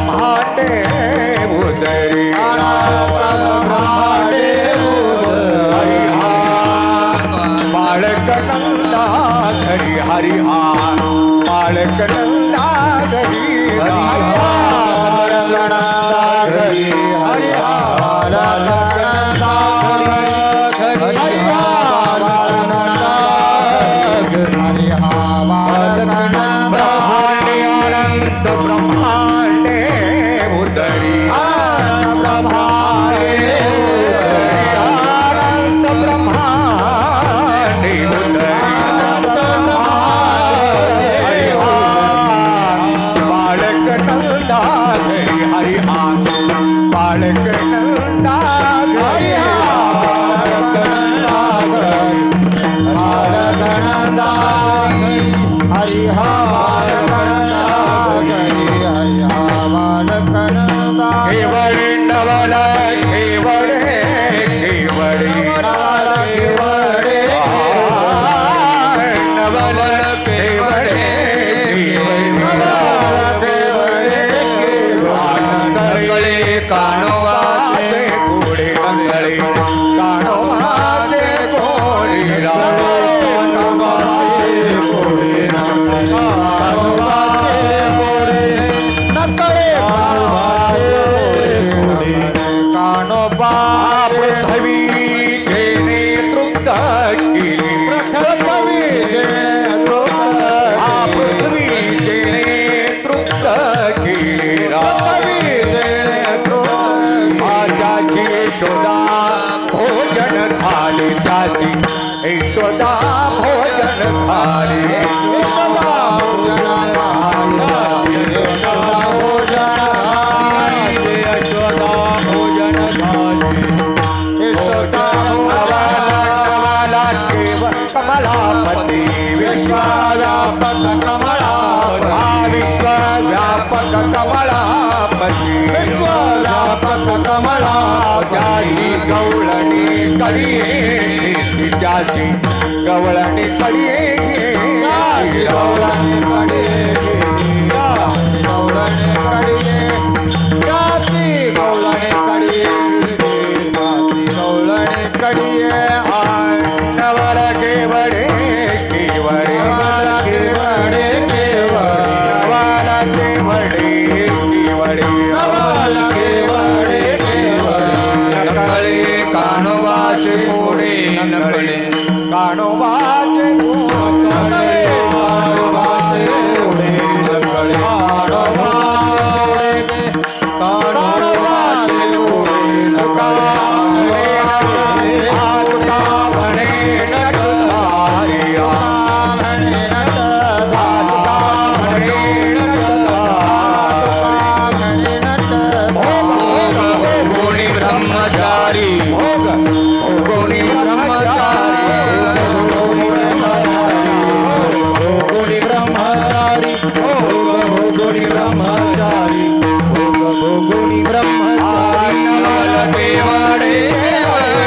ब्रह्मांडे उदरी बाळकनंदा घरी हरिहा बाळकनंदा घरी बाळकनंदा घरी हरिहा बाळकनंदा घरी हरिहा ब्रह्मांडे अनंत ब्रह्मांडे उदरी ब्रह्मांडे अनंत ब्रह्मांडे उदरी बाळकनंदा घरी हरिहा बाळकनंदा घरी बाळकनंदा हरिहा केवळे नवल केवळे केवळे नवल केवळे केवळे कानोवाचे पुढे मंगळे कानोवाचे पुढे कानोबा पृथ्वी जेने तृप्त केली पृथ्वी जेने तृप्त केली त्याची यशोदा भोजन खाली त्याची यशोदा भोजन खाली यशोदा भोजन खाली यशोदा भोजन खाली यशोदा भोजन खाली यशोदा कमलापती विश्वव्यापक कमलापती विश्वव्यापक कमलापती विश्वव्यापक कमलापती गवळणी करिये त्याची गवळणी करिये गवळणी करिये गवळणी करिये त्याची गवळणी करिये गवळणी करिये नवल केवळे केवळे केवळे केवळ केवळे केवळे नवल केवळे केवळे नकळे कानोबाचे पुढे नकळे कानोबाचे पुढे कानोबाचे पुढे नकळे कानोबाचे पुढे नकळे आत्मा म्हणे नटहारिया म्हणे भोगोनी ब्रह्मचारी भोगोनी ब्रह्मचारी भोगोनी ब्रह्मचारी भोगोनी ब्रह्मचारी भोगोनी ब्रह्मचारी नवल केवळे केवळे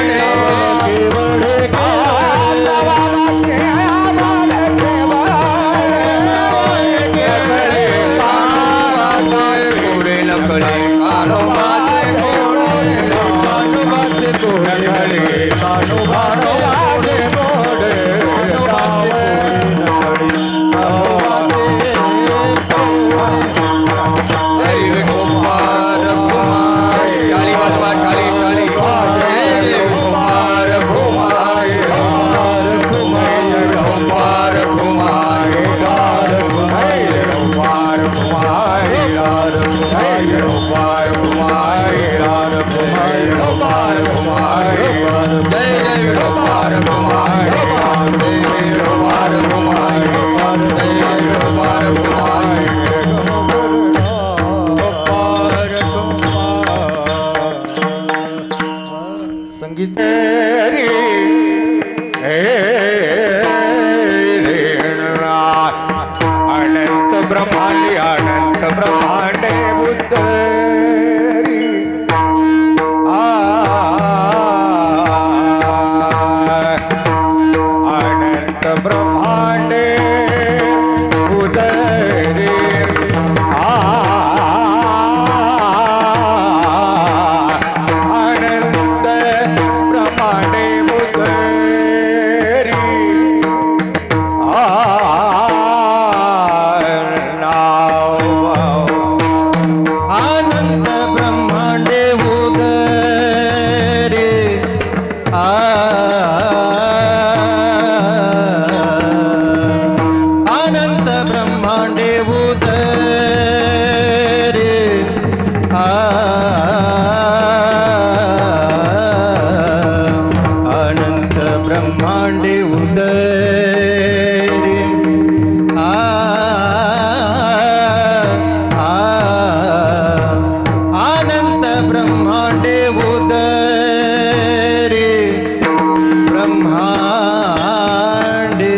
संगीत अनंत ब्रह्मांडे अनंत ब्रह्मांडे बुद्ध अनंत ब्रह्मांडे उदरे अनंत ब्रह्मांडे उदरे ब्रह्मांडे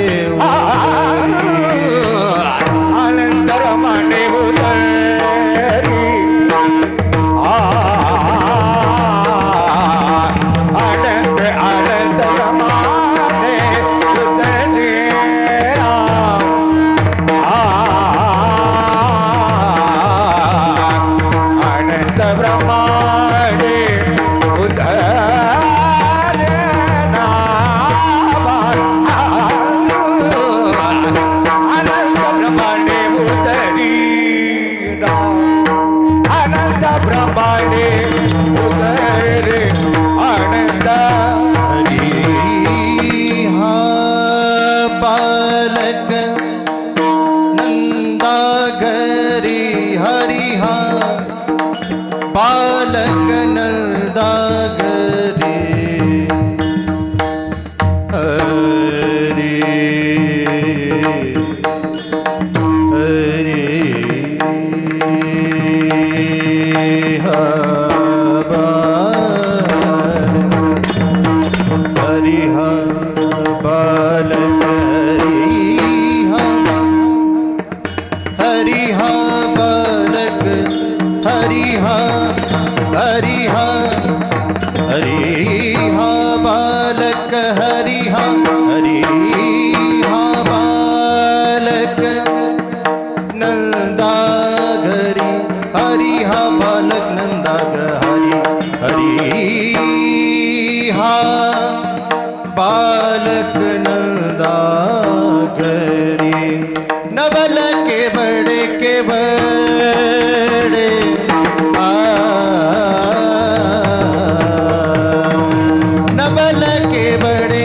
अनंत ब्रह्मांडे उदरे अनंत अनंत ब्रह्मांडे उदरे अनंत ब्रह्मांडे उदरे अनंत ब्रह्मांडे उदरी अनंत ब्रह्मांडे उदरे अनंत हरी हा बालक नंदा घरी हरी हा बालक नंदा घरी हरी हरी हा बालक हरी हा बालक हरी हा बालक हरी हा हरी हा हरी हा बालक हरी हा हरी हा बालक नंदा घरी हरी हा बालक नंदा हरी हरी हा बालक नंदा घरी नवल के बड़े नवल के बड़े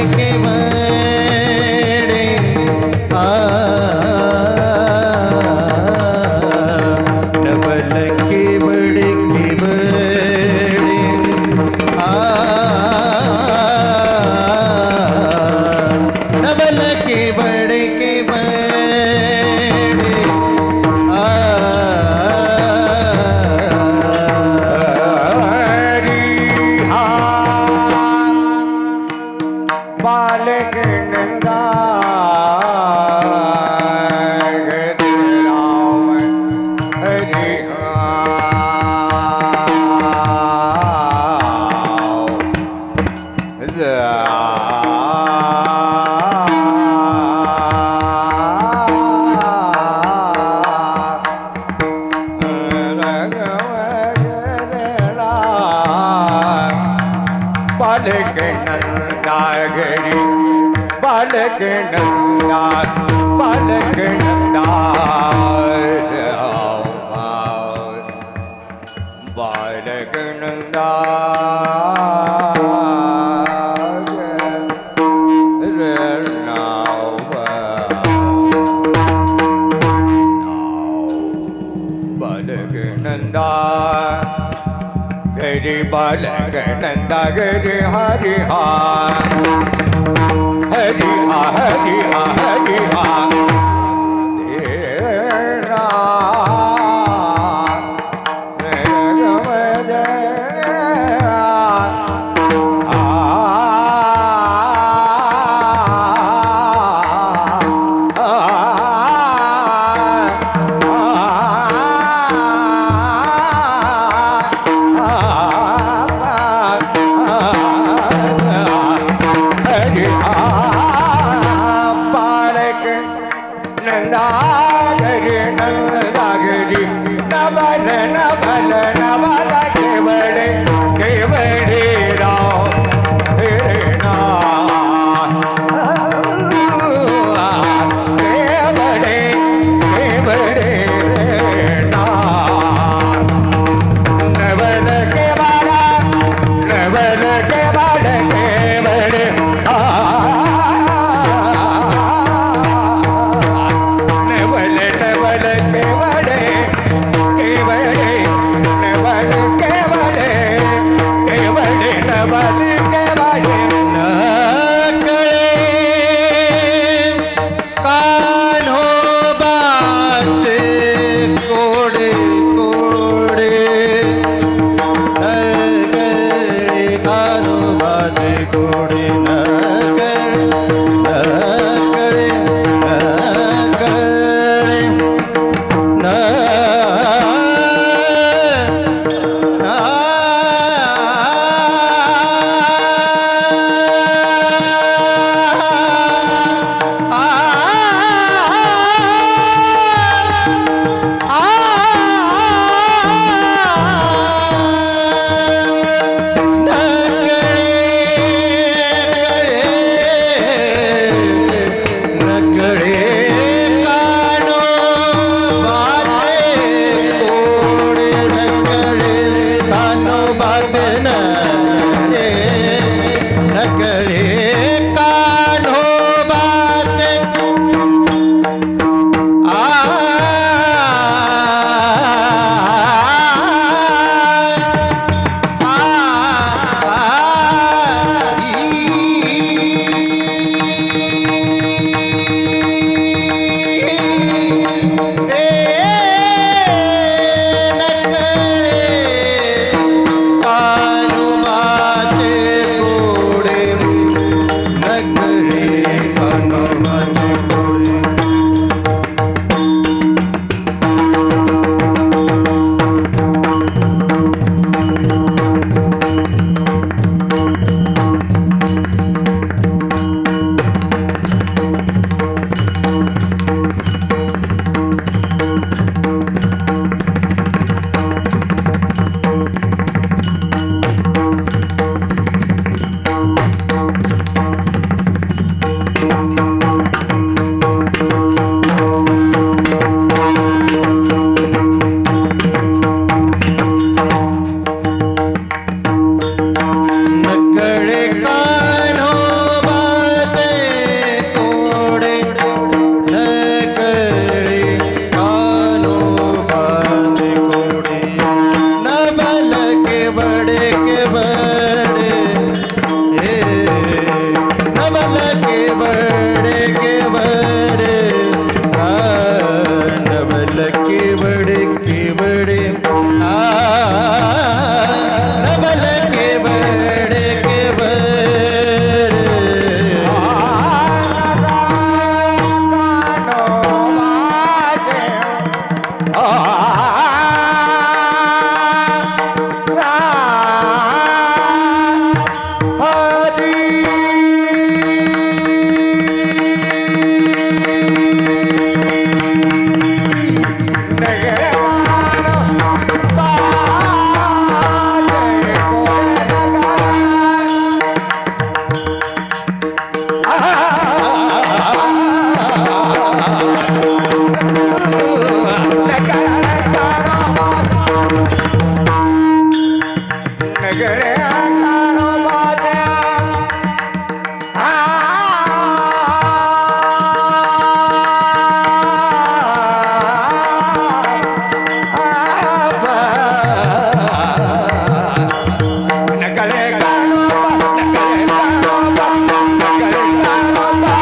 नवल के बड़े नवल के बड़े बालक नंदा घरी राम हरि बालक नंदा घरी बालक नंदा बालक नंदा बालक नंदा बालक नंदा घरी बालक नंदा घरी हरि हा हरि हा हरि हा हरि हा तेरा नंदा घरी नंदा घरी नवल नवल नवल केवड़े राव तेरे नाम केवड़े नाम नवल के बाला नवल के बाला केवड़े नवल केवड़े नवल नगळे काळोबाच्या नगळे काळोबा नगळे काळोबा नगळे काळोबा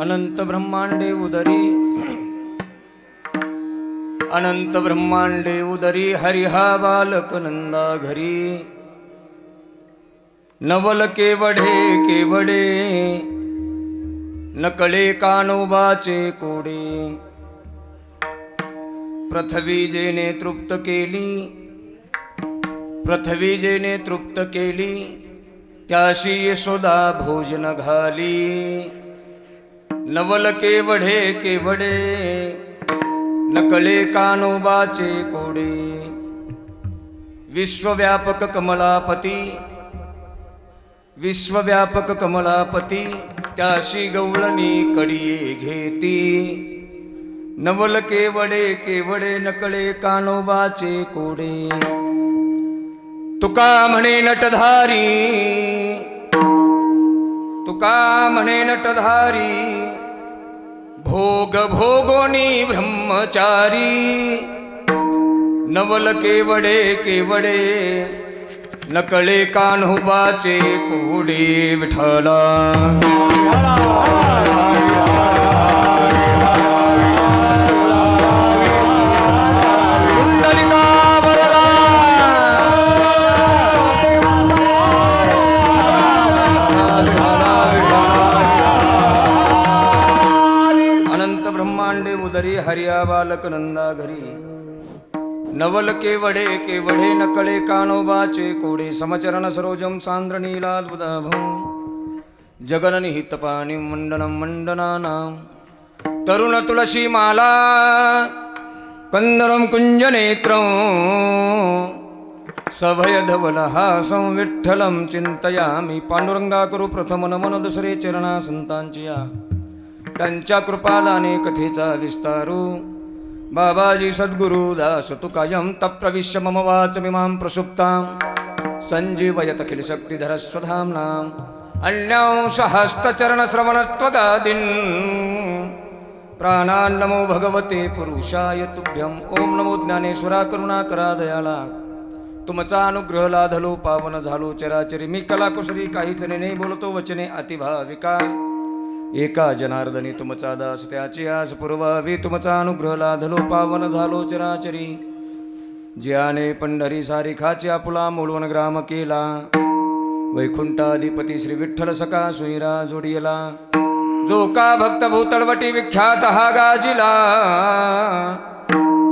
अनंत ब्रह्मांडे उदरी अनंत ब्रह्मांडे उदरी हरिहा बालक नंदा घरी नवल केवढे केवढे नकळे कानोबाचे कोडे पृथ्वी जेने तृप्त केली पृथ्वी जेने तृप्त केली त्याशी यशोदा भोजन घाली नवल केवढे केवढे नकळे कानोबाचे कोडे विश्वव्यापक कमलापती विश्वव्यापक कमलापती त्याशी गवळणी कडिये घेती नवल केवढे केवढे नकळे कानोबाचे कोडे तुका म्हणे नटधारी तुका म्हणे नटधारी भोग भोगोनी ब्रह्मचारी नवल केवढे केवढे नकळे कान्होबाचे कोडे विठ्ठला अनंत ब्रह्मांडे उदरी हरिया बालक नंदा घरी नवल केवढे केवढे नकळे कानोबाचे कोडे समचरण सरोजम सांद्र नीलाद्भुतभं जगननिहित पाणी मंडनं मंडनानां तरुण तुलसी माला कंदरं कुंजनेत्रं सभयधवलहासं विठ्ठलं चिंतयामि पांडुरंगा करू प्रथम नमन दुसरे चरणा संतांचिया त्यांच्या कृपादाने कथेचा विस्तारू बाबाजी सद्गुरु दास तुकायं तप्रविश्य मम वाचमिमां प्रसुप्तां संजीवयत अखिल शक्तिधर स्वधाम्नां अन्यांशहस्तचरणश्रवणत्वगादीन् प्राणान्नमो भगवते पुरुषाय तुभ्यं ओम नमो ज्ञानेश्वरा करुणाकरा दयाला तुमचा अनुग्रह लाधलो पावन झालो चराचरी मी कलाकुसरी काहीच नाही बोलतो वचने अतिभाविका एका जनार्दनी तुमचा दास त्याची आस पुरवावी तुमचा अनुग्रह लाधलो पावन झालो चराचरी ज्याने पंढरी सारिखाची आपुला मूळवण ग्राम केला वैकुंठाधिपती श्री विठ्ठल सका सुईरा जोडियला जो का भक्त भूतळवटी विख्यात हा गाजिला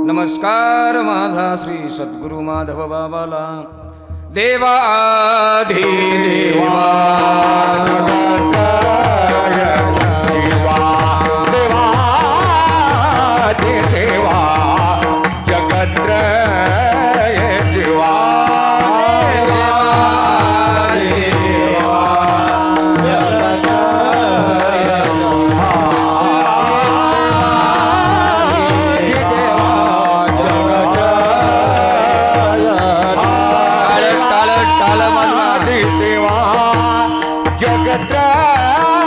नमस्कार माझा श्री सद्गुरु माधव बाबाला देवा आधी देवा देवा जगत्रय शिवा जगत्रय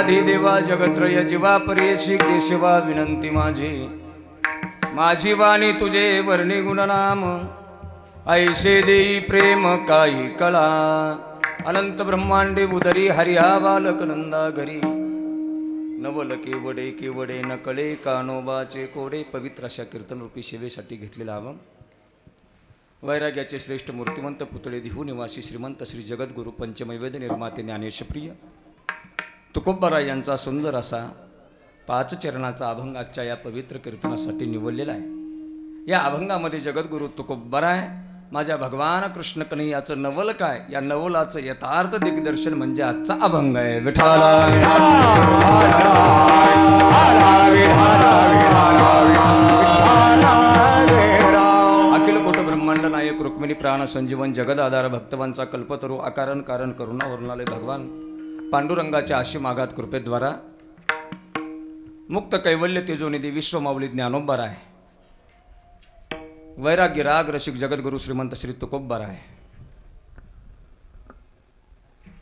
देवाधिदेवा जगत्रय जीवा परेशी केशवा विनंती माझी वाणी तुझे वर्णी गुणनाम ऐसे देई प्रेम काही कळा अनंत ब्रह्मांडे उदरी हरिहा बालक नंदा घरी नवल केवडे नकळे कानोबाचे कोडे. पवित्र अशा कीर्तनरूपी सेवेसाठी घेतलेला अभंग वैराग्याचे श्रेष्ठ मूर्तिमंत पुतळे देहू निवासी श्रीमंत श्री जगद्गुरु पंचमैवेद्य निर्माते ज्ञानेशप्रिय तुकोबाराय यांचा सुंदर असा 5 चरणाचा अभंग आजच्या या पवित्र कीर्तनासाठी निवडलेला आहे. या अभंगामध्ये जगद्गुरु तुकोबाराय माझ्या भगवान कृष्ण कन्हैयाचं नवल काय, या नवलाचं यथार्थ दिग्दर्शन म्हणजे आजचा अभंग आहे. विठाला अखिल कोट ब्रह्मांड नायक रुक्मिणी प्राण संजीवन जगद आधार भक्तवांचा कल्पतरू अकारण कारण करुणा वर्णाले भगवान पांडुरंगाच्या आशी मागात कृपेद्वारा मुक्त कैवल्य तेजोनिधी विश्वमाऊली ज्ञानोबाराय वैराग्य राग रसिक जगद्गुरु श्रीमंत श्री तुकोबाराय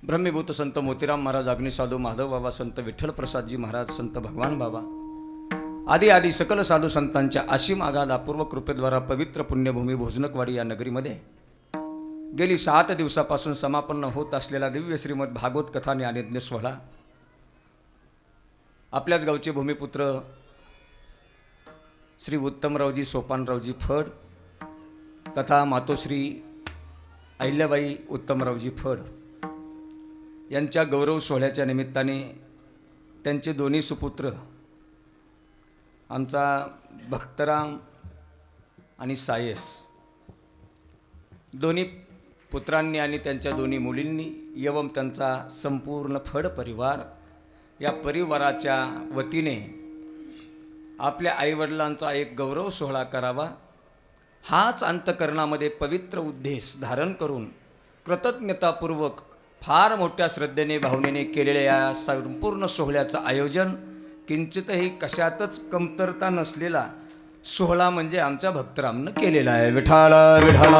ब्रह्मीभूत संत मोतीराम महाराज अग्निसाधू माधव बाबा संत विठ्ठल प्रसादजी महाराज संत भगवान बाबा आदी सकल साधू संतांच्या असीम आगाध अपूर्व कृपेद्वारा पवित्र पुण्यभूमी भोजनकवाडी या नगरीमध्ये गेली 7 दिवसापासून समापन्न होत असलेला दिव्य श्रीमद भागवत कथा ज्ञानयज्ञ सोहळा आपल्याच गावचे भूमिपुत्र श्री उत्तमरावजी सोपानरावजी फड तथा मातोश्री अहिल्याबाई उत्तमरावजी फड यांच्या गौरव सोहळ्याच्या निमित्ताने त्यांचे दोन्ही सुपुत्र आमचा भक्तराम आणि सायस दोन्ही पुत्रांनी आणि त्यांच्या दोन्ही मुलींनी एवं त्यांचा संपूर्ण फड परिवार या परिवाराच्या वतीने आपल्या आईवडिलांचा एक गौरव सोहळा करावा हाच अंतकरणामध्ये पवित्र उद्देश धारण करून कृतज्ञतापूर्वक फार मोठ्या श्रद्धेने भावनेने केलेल्या या संपूर्ण सोहळ्याचं आयोजन किंचितही कशातच कमतरता नसलेला सोहळा म्हणजे आमच्या भक्तरामनं केलेला आहे. विठाला विठाला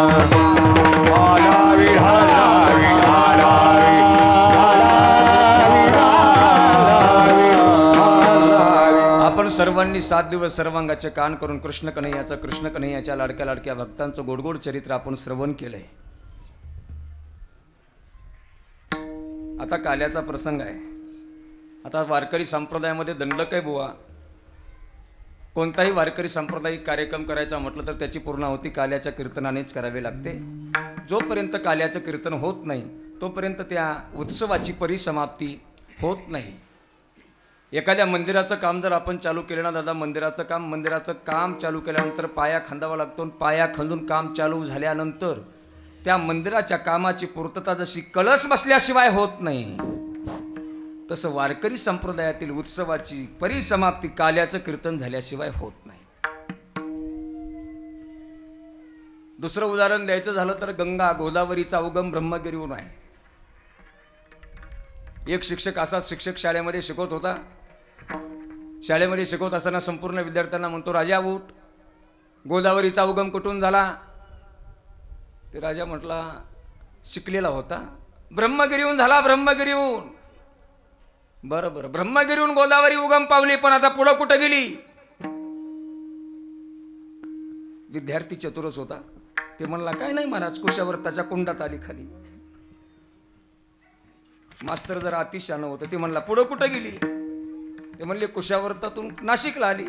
आपण सर्वांनी 7 दिवस सर्वांगाचे कान करून कृष्ण कन्हैयाच्या लाडक्या भक्तांचं गोडगोड चरित्र आपण श्रवण केलंय. आता काल्याचा प्रसंग आहे. आता वारकरी संप्रदायामध्ये दंडक आहे बुवा. कोणताही वारकरी सांप्रदायिक कार्यक्रम करायचा म्हटलं तर त्याची पूर्णाहुती काल्याच्या कीर्तनानेच करावी लागते. जोपर्यंत काल्याचं कीर्तन होत नाही तोपर्यंत त्या उत्सवाची परिसमाप्ती होत नाही. एखाद्या मंदिराचं काम जर आपण चालू केलं ना दादा, मंदिराचं काम चालू केल्यानंतर पाया खांदावा लागतो. पाया खांदून काम चालू झाल्यानंतर त्या मंदिराच्या कामाची पूर्तता जशी कळस बसल्याशिवाय होत नाही, तसं वारकरी संप्रदायातील उत्सवाची परिसमाप्ती काल्याचं कीर्तन झाल्याशिवाय होत नाही. दुसरं उदाहरण द्यायचं झालं तर गंगा गोदावरीचा उगम ब्रह्मगिरीहून आहे. एक शिक्षक असाच शिक्षक शाळेमध्ये शिकवत होता. शाळेमध्ये शिकवत असताना संपूर्ण विद्यार्थ्यांना म्हणतो, राजा उठ, गोदावरीचा उगम कुठून झाला? ते राजा म्हटला, शिकलेला होता, ब्रह्मगिरीहून झाला, ब्रह्मगिरीहून. बरं ब्रह्मगिरीहून गोदावरी उगम पावली, पण आता पुढं कुठं गेली? विद्यार्थी चतुरच होता. ते म्हणला, काय नाही महाराज, कुशावर्ताच्या कुंडात आली खाली. मास्तर जरा अतिशहाणं होतं. ते म्हणला, पुढं कुठं गेली? ते म्हणले, कुशावर्तातून नाशिकला आली.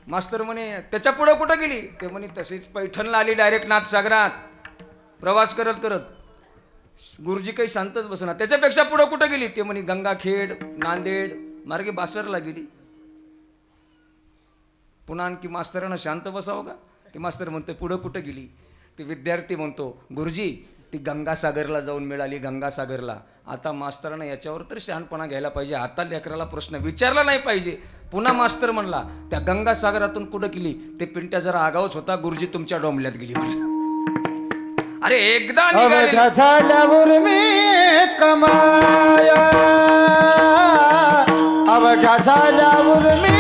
मास्तर म्हणे, त्याच्या पुढं कुठं गेली? ते म्हणे, तशीच पैठणला आली, डायरेक्ट नाथसागरात प्रवास करत करत. गुरुजी काही शांतच बसना. त्याच्यापेक्षा पुढं कुठं गेली? ते म्हणे, गंगाखेड नांदेड मार्गे बासरला गेली. पुन्हा आणखी मास्तरांना शांत बसावं का? ते मास्तर म्हणते, पुढं कुठं गेली? ते विद्यार्थी म्हणतो, गुरुजी ती गंगासागरला जाऊन मिळाली, गंगासागरला. आता मास्तरांना याच्यावर तर शहाणपणा घ्यायला पाहिजे. आता लेकराला प्रश्न विचारला नाही पाहिजे. पुन्हा मास्तर म्हणला, त्या गंगासागरातून कुठं गेली? ते पिंट्या जरा आगाऊच होता, गुरुजी तुमच्या डोंबल्यात गेली म्हणला. अरे एकदा झाल्यावर मी कमाया, अवघ्या झाल्यावर मी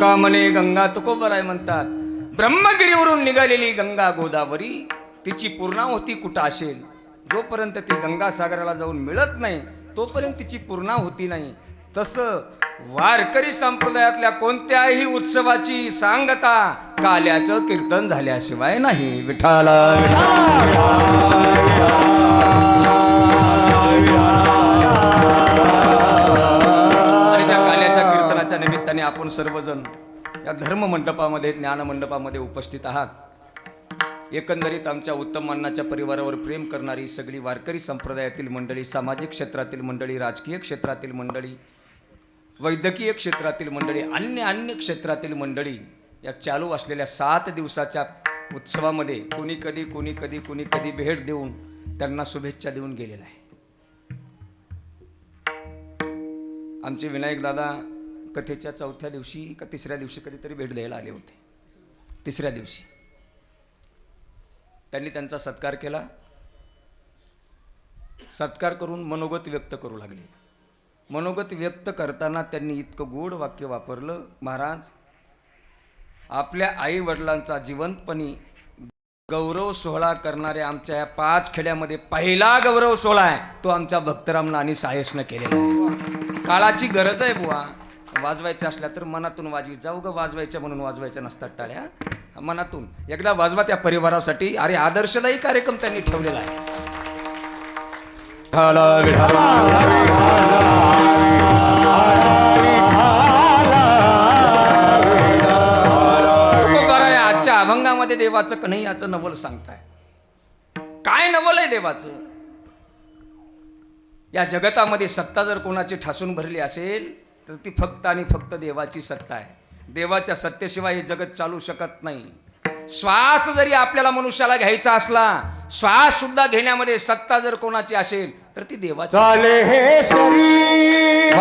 तुका म्हणे गंगा तुकोबराय म्हणतात. ब्रह्मगिरीवरून निघालेली गंगा गोदावरी तिची पूर्णाहुती कुठं असेल? जोपर्यंत ती गंगासागराला जाऊन मिळत नाही तोपर्यंत तिची पूर्णाहुती नाही. तसं वारकरी संप्रदायातल्या कोणत्याही उत्सवाची सांगता काल्याचं कीर्तन झाल्याशिवाय नाही. विठाला आणि त्या काल्याच्या कीर्तनाच्या निमित्ताने आपण सर्वजण या धर्म मंडपामध्ये ज्ञान मंडपामध्ये उपस्थित आहात. एकंदरीत आमच्या उत्तम अण्णाच्या परिवारावर प्रेम करणारी सगळी वारकरी संप्रदायातील मंडळी, सामाजिक क्षेत्रातील मंडळी, राजकीय क्षेत्रातील मंडळी, वैद्यकीय क्षेत्रातील मंडळी, अन्य क्षेत्रातील मंडळी या चालू असलेल्या 7 दिवसाच्या उत्सवामध्ये कोणी कधी भेट देऊन त्यांना शुभेच्छा देऊन गेलेला आहे. आमचे विनायक दादा कथेच्या 4थ्या दिवशी का 3ऱ्या दिवशी कधीतरी भेट द्यायला आले होते. 3ऱ्या दिवशी त्यांनी त्यांचा सत्कार केला. सत्कार करून मनोगत व्यक्त करू लागले. मनोगत व्यक्त करताना त्यांनी इतकं गोड वाक्य वापरलं, महाराज आपल्या आई वडिलांचा जिवंतपणी गौरव सोहळा करणाऱ्या आमच्या या 5 खेड्यामध्ये पहिला गौरव सोहळा आहे तो आमच्या भक्तराम नानी सायसनं केलेला आहे. काळाची गरज आहे बुवा. वाजवायच्या असल्या तर मनातून वाजवी जाऊ ग, वाजवायच्या म्हणून वाजवायच्या नसतात टाळ्या. मनातून एकदा वाजवा त्या परिवारासाठी. अरे आदर्शदायी कार्यक्रम त्यांनी ठेवलेला आहे. आजच्या अभंगामध्ये देवाचं कन्हैयाचं नवल सांगताय. काय नवल आहे देवाचं? या जगतामध्ये सत्ता जर कोणाची ठासून भरली असेल तर ती फक्त आणि फक्त देवाची सत्ता आहे. देवाच्या सत्तेशिवाय हे जगत चालू शकत नाही. श्वास जरी आपल्याला मनुष्याला घ्यायचा असला, श्वास सुद्धा घेण्यामध्ये सत्ता जर कोणाची असेल तर ती देवाची. चाले हे शरीर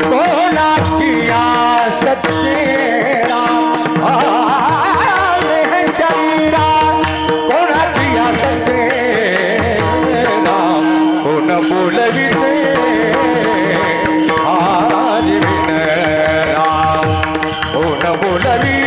कोणाची सत्तेरा, कोणाची सत्तेरा, कोण बोलविते कोण बोलवी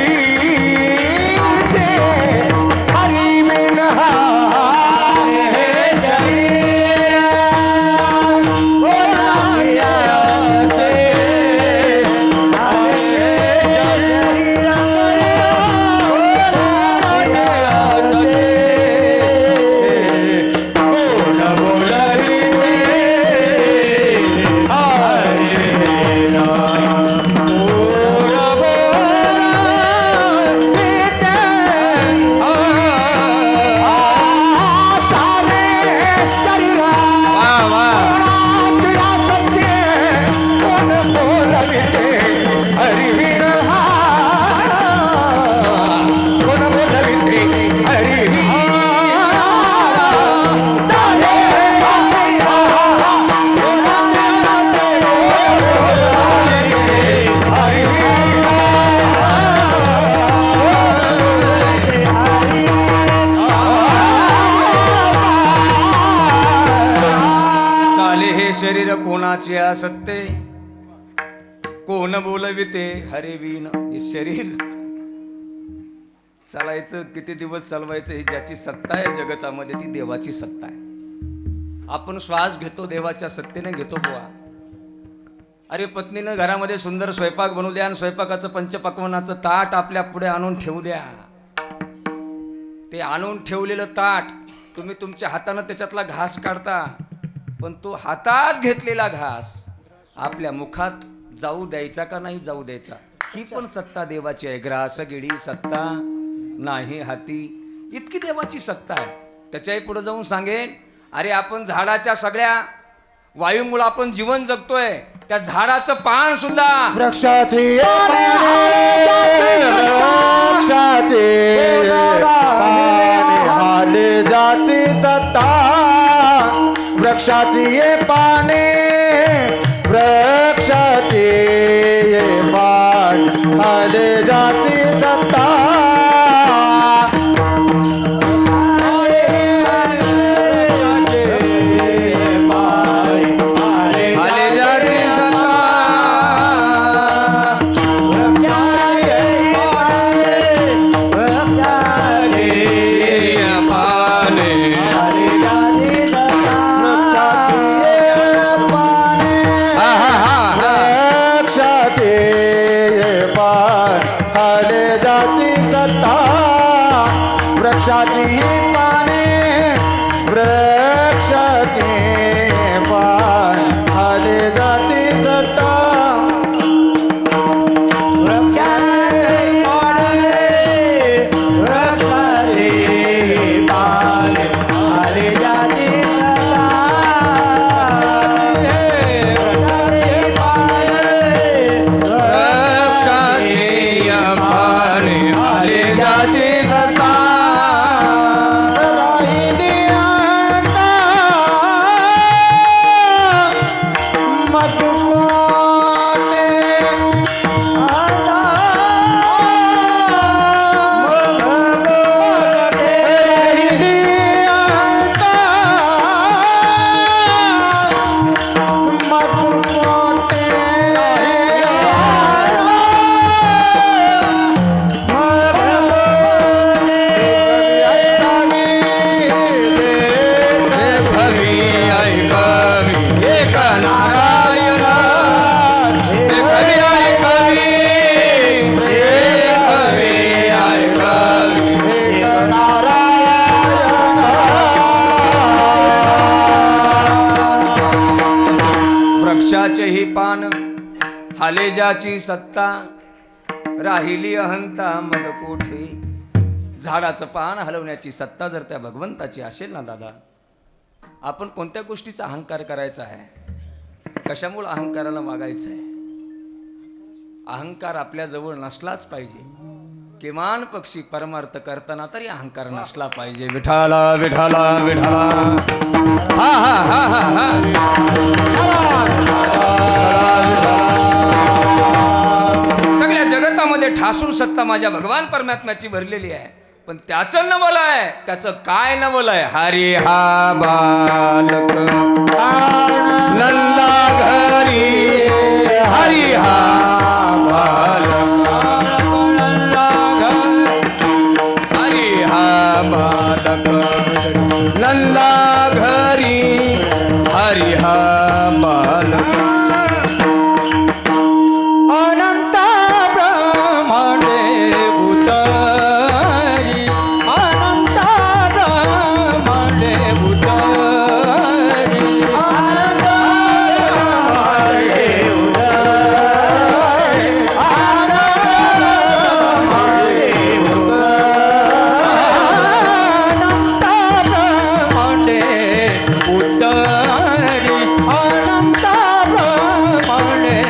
शरीर कोणाचे असत्ते, कोण बोलविते हरिवीण. हे शरीर चालायचं किती दिवस चालवायचं ही ज्याची सत्ता आहे जगतामध्ये ती देवाची सत्ता आहे. आपण श्वास घेतो देवाच्या सत्तेने घेतो बुवा. अरे पत्नीनं घरामध्ये सुंदर स्वयंपाक बनवू द्या आणि स्वयंपाकाचं पंचपक्वान्नाचं ताट आपल्या पुढे आणून ठेवू द्या. ते आणून ठेवलेलं ताट तुम्ही तुमच्या हातानं त्याच्यातला घास काढता, पण तो हातात घेतलेला घास आपल्या मुखात जाऊ द्यायचा का नाही जाऊ द्यायचा ही पण सत्ता देवाची आहे. ग्रास गिडी सत्ता नाही हाती, इतकी देवाची सत्ता आहे. त्याच्याही पुढे जाऊन सांगेन, अरे आपण झाडाच्या सगळ्या वायूमुळे आपण जीवन जगतोय, त्या झाडाचं पान सुद्धा वृक्षाची हाले जाची सत्ता, वृक्षाची ये पाने वृक्षाची ये पान हाले जाची सत्ता. जाची पाने वृक्षाचे पान आले जाती सत्ता वृक्षाचेही पान हाले ज्याची सत्ता राहिली अहंता मग कोठे. झाडाचं पान हलवण्याची सत्ता जर त्या भगवंताची असेल ना दादा, आपण कोणत्या गोष्टीचा अहंकार करायचा आहे, कशामुळे अहंकाराला मागायचं आहे. अहंकार आपल्या जवळ नसलाच पाहिजे. किमान पक्षी परमार्थ करताना तरी अहंकार नसला पाहिजे. विठाला विठाला विठाला हा हा हा हा हा. सगळ्या जगतामध्ये ठासून सत्ता माझ्या भगवान परमात्म्याची भरलेली आहे, पण त्याचं नवल आहे. त्याचं काय नवल आहे. हरी हा बालक नंदा घरी, हरी हा बालक हरी हा बालक नंदा घरी, हरी हा बालक. अनंत ब्रह्मांडे उतरी, अनंत ब्रह्मांडे उतरी, अनंत ब्रह्मांडे उतरी, अनंत ब्रह्मांडे उतरी, अनंत ब्रह्मांडे उतरी, अनंत ब्रह्मांडे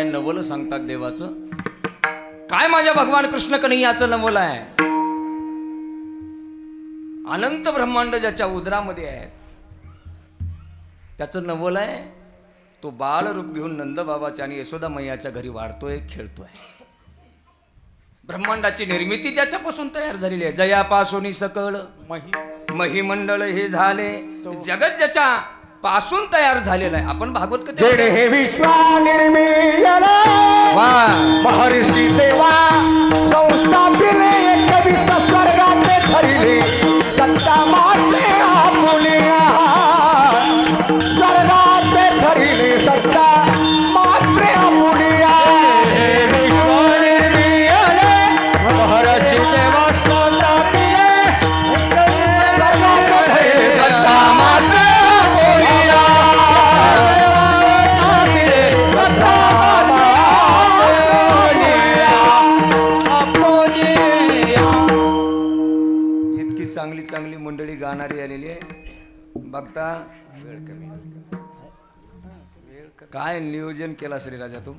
नवल सांगतात देवाचं. काय माझ्या भगवान कृष्ण कन्हैयाचं नवल आहे. अनंत ब्रह्मांड ज्याच्या उदरामध्ये आहे त्याचं नवल आहे. तो बाळ रूप घेऊन नंद बाबाच्या आणि यशोदा मैयाच्या घरी वाढतोय, खेळतोय. ब्रह्मांडाची निर्मिती ज्याच्यापासून तयार झालेली आहे. जयापासून सकळ महिमंडळ हे झाले. जगत ज्याच्या पासून तयार झालेलं आहे. आपण भागवत कथे हे विश्वा निर्मिला महर्षी देवा संस्थापिले एकविस स्वर्गाचे ठरिले सत्ता माते आपुलिया स्वर्गाचे ठरिले सत्ता मात्रे आपुलिया. विश्व निर्मिले महर्षी देवा संस्थापिले सत्ता मात्रे चांगली चांगली मंडळी गाणारी आलेली आहे. बघता काय नियोजन केला श्रीराजा तू.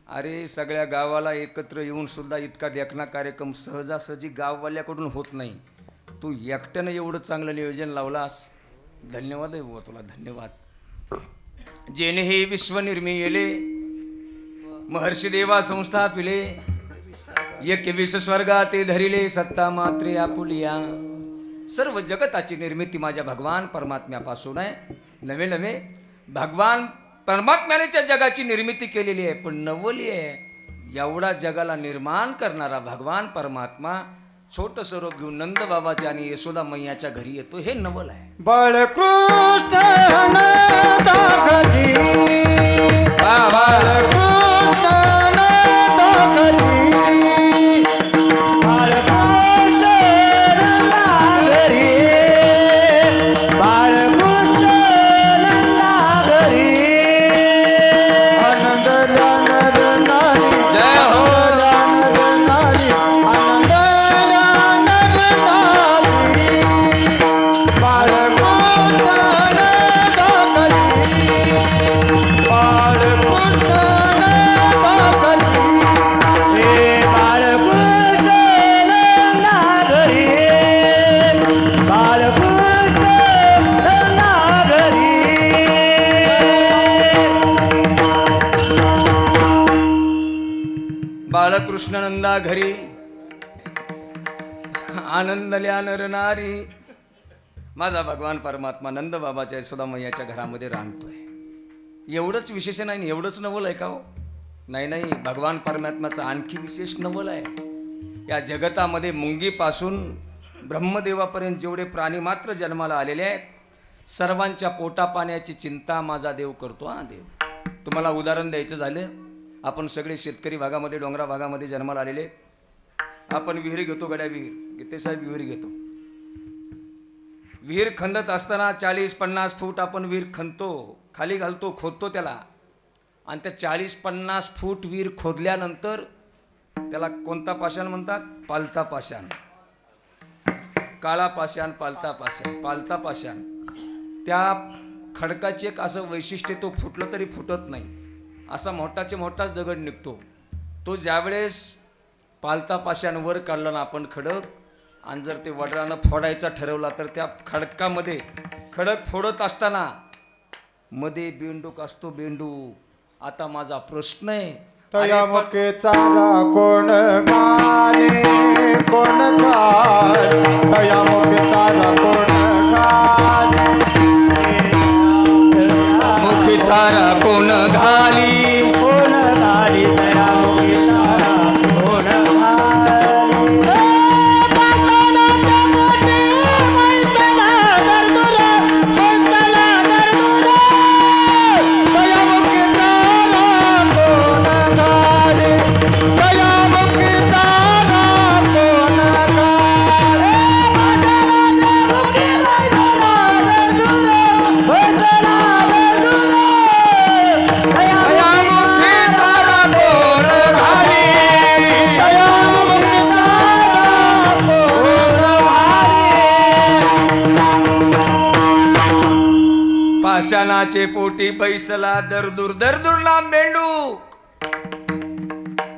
अरे सगळ्या गावाला एकत्र येऊन सुद्धा इतका देखणा कार्यक्रम सहजासहजी गाववाल्याकडून होत नाही. तू एकट्यानं एवढं चांगलं नियोजन लावलास. धन्यवाद आहे बुवा तुला, धन्यवाद. जेणे हे विश्व निर्मिले महर्षी देवा संस्था पिले एक विश्व स्वर्गा ते धरिले सत्ता मात्रे आपुलिया. सर्व जगताची निर्मिती माझ्या भगवान परमात्म्यापासून आहे. नवे नवे भगवान परमात्म्याने जगाची निर्मिती केलेली आहे, पण नवली आहे. एवढा जगाला निर्माण करणारा भगवान परमात्मा छोटं रूप घेऊन नंद बाबाच्या आणि यशोदा मैयाच्या घरी येतो. हे नवल आहे. बाळकृष्ण दाखली बाळकृष्ण दाखली बाळकृष्ण नागरी बाळकृष्ण नागरी आनंद नारी जय हो नारी आनंद बाळकृष्ण नंदा घरी आनंदल्या नर नारी. माझा भगवान परमात्मा नंद बाबाच्या यशोदा मैयाच्या घरामध्ये रांगतोय. एवढंच विशेष नाही, एवढंच नवल आहे का हो? नाही नाही, भगवान परमात्म्याचं आणखी विशेष नवल आहे. या जगतामध्ये मुंगीपासून ब्रह्मदेवापर्यंत जेवढे प्राणी मात्र जन्माला आलेले आहेत सर्वांच्या पोटा पाण्याची चिंता माझा देव करतो. हा देव. तुम्हाला उदाहरण द्यायचं झालं, आपण सगळे शेतकरी भागामध्ये डोंगरा भागामध्ये जन्माला आलेले. आपण विहीर घेतो, गड्या विहीर गीतेसाहेब विहीर घेतो. विहीर खंदत असताना 40-50 फूट आपण विहीर खणतो, खाली घालतो, खोदतो त्याला. आणि त्या 40-50 फूट विहीर खोदल्यानंतर त्याला कोणता पाषाण म्हणतात? पालता पाषाण. काळा पाषाण, पालता पाषाण. पालता पाषाण त्या खडकाचे एक असं वैशिष्ट्य, तो फुटलं तरी फुटत नाही, असा मोठाचे मोठाच दगड निघतो. तो ज्यावेळेस पालता पाषाण वर काढला ना आपण खडक, आणि जर ते वडरानं फोडायचा ठरवला तर त्या खडकामध्ये खडक फोडत असताना मध्ये बेंडूक असतो. बेंडूक. आता माझा प्रश्न आहे, तया मुखे चारा कोण गाणे कोण गाय तया मुखे चारा कोण गाणे मुखी चारा कोण घाली कोण गाडी तया मुखे चारा कोण पाषाणाचे पोटी बैसला दरदूर दरदूर लांब बेंडूक.